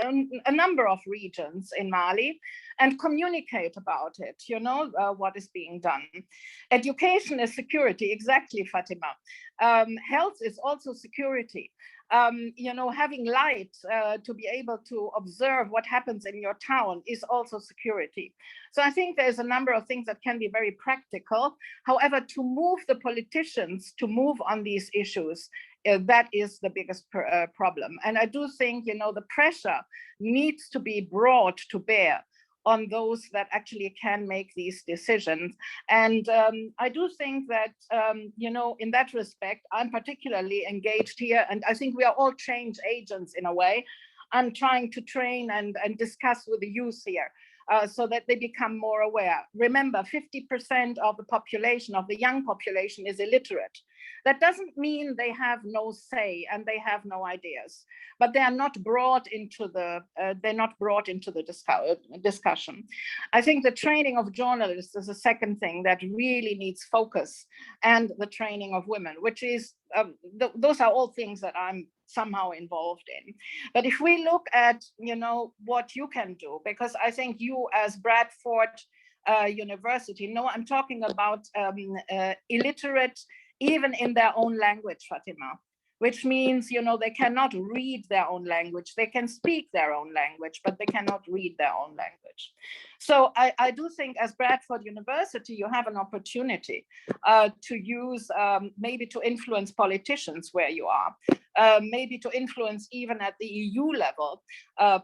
a number of regions in Mali and communicate about it, you know, what is being done. Education is security, exactly, Fatima. Health is also security. You know, having light to be able to observe what happens in your town is also security. So I think there's a number of things that can be very practical. However, to move the politicians to move on these issues, that is the biggest problem. And I do think, you know, the pressure needs to be brought to bear on those that actually can make these decisions. And I do think that, you know, in that respect, I'm particularly engaged here, and I think we are all change agents in a way. I'm trying to train and discuss with the youth here so that they become more aware. Remember, 50% of the population, of the young population, is illiterate. That doesn't mean they have no say and they have no ideas, but they are not brought into the discussion. I think the training of journalists is a second thing that really needs focus, and the training of women, which is those are all things that I'm somehow involved in. But if we look at, you know, what you can do, because I think you as Bradford University, no, I'm talking about illiterate, even in their own language, Fatima. which means, they cannot read their own language. They can speak their own language, but they cannot read their own language. So I do think as Bradford University, you have an opportunity to use, maybe to influence politicians where you are, maybe to influence even at the EU level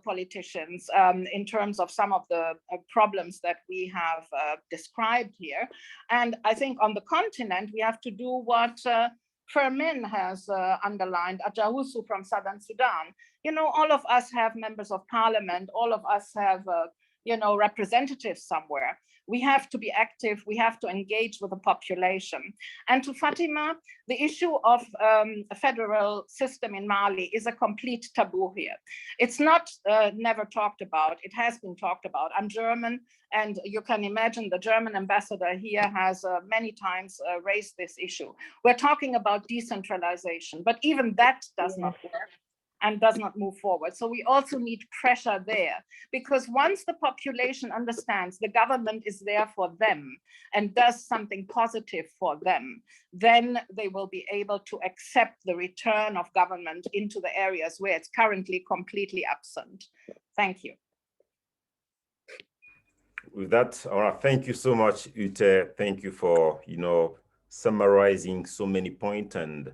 politicians in terms of some of the problems that we have described here. And I think on the continent, we have to do what Fermin has underlined, Ajahusu from Southern Sudan. All of us have members of parliament, all of us have representatives somewhere. We have to be active, we have to engage with the population. And to Fatima, the issue of a federal system in Mali is a complete taboo here. It's not never talked about, it has been talked about. I'm German, and you can imagine the German ambassador here has many times raised this issue. We're talking about decentralization, but even that does not work and does not move forward. So we also need pressure there, because once the population understands the government is there for them and does something positive for them, then they will be able to accept the return of government into the areas where it's currently completely absent. Thank you.
With that, I want to thank you so much, Ute. Thank you for, summarizing so many points. And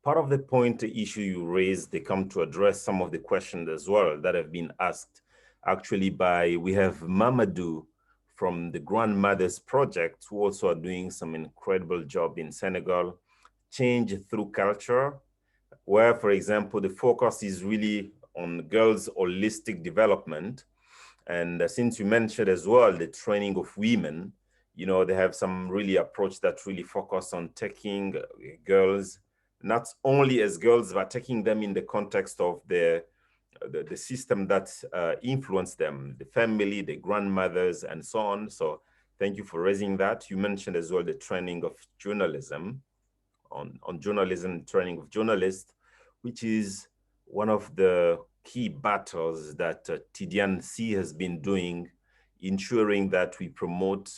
part of the point, the issue you raised, they come to address some of the questions as well that have been asked actually we have Mamadou from the Grandmothers Project, who also are doing some incredible job in Senegal, Change Through Culture, where, for example, the focus is really on girls' holistic development. And since you mentioned as well, the training of women, they have some really approach that really focus on taking girls, not only as girls, but taking them in the context of the system that influenced them, the family, the grandmothers, and so on. So thank you for raising that. You mentioned as well the training of journalism, on journalism, training of journalists, which is one of the key battles that TDNC has been doing, ensuring that we promote,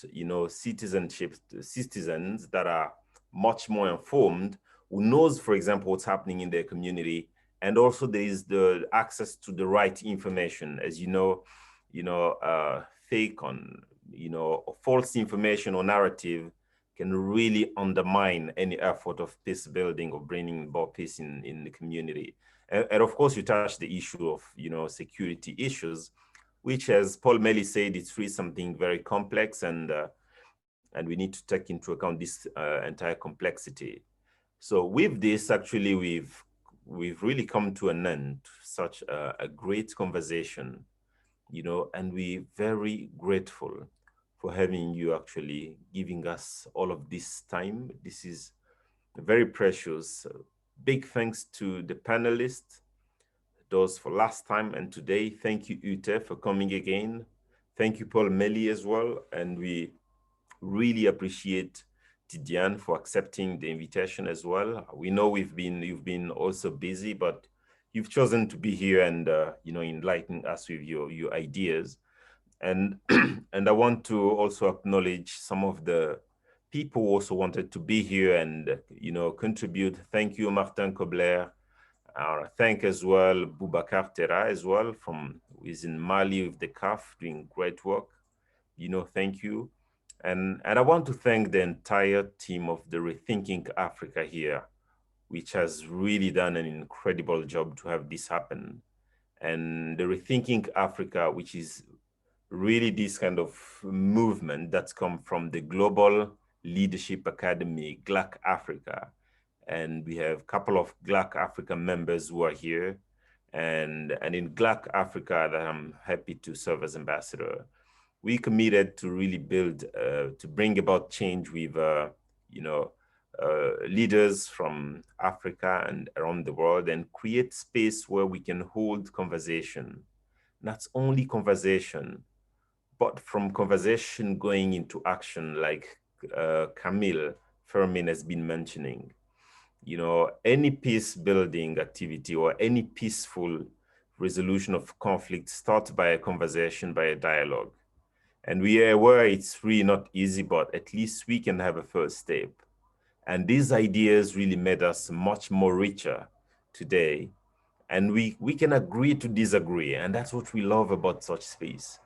citizenship, citizens that are much more informed, who knows, for example, what's happening in their community. And also there is the access to the right information. As fake on, false information or narrative can really undermine any effort of peace building or bringing about peace in the community. And of course, you touched the issue of, security issues, which, as Paul Melly said, it's really something very complex, and we need to take into account this entire complexity. So with this, actually, we've really come to an end, such a great conversation, and we're very grateful for having you actually giving us all of this time. This is very precious. Big thanks to the panelists, those for last time and today. Thank you, Ute, for coming again. Thank you, Paul Melly, as well. And we really appreciate Tidiane for accepting the invitation as well. We know you've been also busy, but you've chosen to be here and enlighten us with your ideas. And and I want to also acknowledge some of the people who also wanted to be here and contribute. Thank you, Martin Kobler. Thank as well Boubacar Terra as well, who is in Mali with the CAF doing great work. Thank you. And I want to thank the entire team of the Rethinking Africa here, which has really done an incredible job to have this happen. And the Rethinking Africa, which is really this kind of movement that's come from the Global Leadership Academy, GLAC Africa. And we have a couple of GLAC Africa members who are here. And in GLAC Africa, that I'm happy to serve as ambassador. We committed to really build, to bring about change with, leaders from Africa and around the world, and create space where we can hold conversation. Not only conversation, but from conversation going into action, like Camille Fermin has been mentioning. Any peace building activity or any peaceful resolution of conflict starts by a conversation, by a dialogue. And we are aware it's really not easy, but at least we can have a first step. And these ideas really made us much more richer today. And we can agree to disagree. And that's what we love about such space.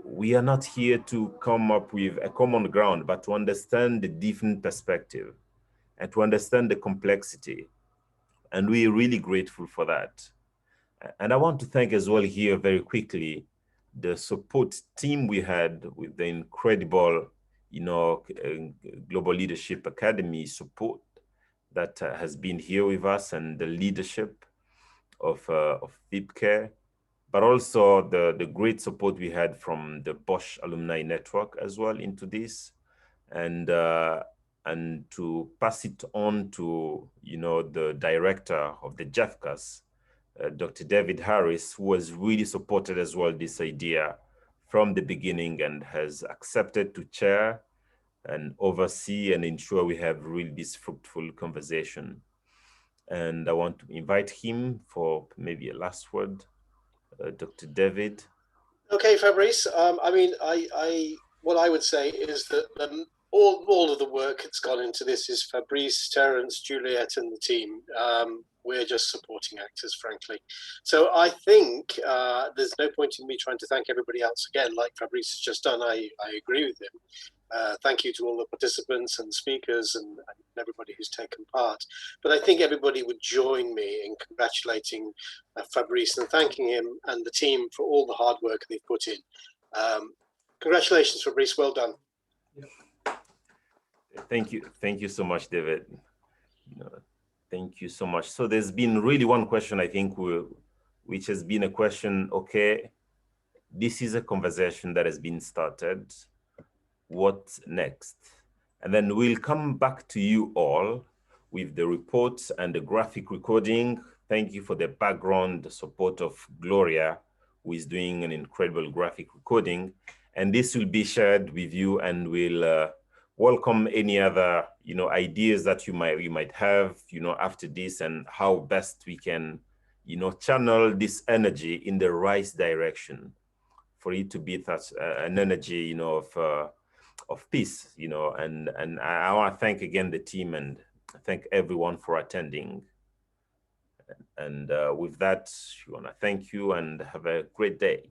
We are not here to come up with a common ground, but to understand the different perspective and to understand the complexity. And we're really grateful for that. And I want to thank as well here very quickly the support team we had with the incredible, Global Leadership Academy support that has been here with us, and the leadership of FIPCare, but also the great support we had from the Bosch Alumni Network as well into this, and to pass it on to the director of the JEFCAS, Dr. David Harris, who has really supported as well this idea from the beginning and has accepted to chair and oversee and ensure we have really this fruitful conversation. And I want to invite him for maybe a last word. Dr. David.
Okay, Fabrice. What I would say is that all of the work that's gone into this is Fabrice, Terence, Juliet, and the team. We're just supporting actors, frankly. So I think there's no point in me trying to thank everybody else again, like Fabrice has just done. I agree with him. Thank you to all the participants and speakers and everybody who's taken part. But I think everybody would join me in congratulating Fabrice and thanking him and the team for all the hard work they've put in. Congratulations, Fabrice. Well done.
Thank you so much, David. Thank you so much. So there's been really one question, I think, which has been a question, okay, this is a conversation that has been started. What's next? And then we'll come back to you all with the reports and the graphic recording. Thank you for the background support of Gloria, who is doing an incredible graphic recording. And this will be shared with you, and we'll welcome any other ideas that you might have after this, and how best we can channel this energy in the right direction for it to be such an energy of peace, and I want to thank again the team and thank everyone for attending. And with that, we want to thank you and have a great day.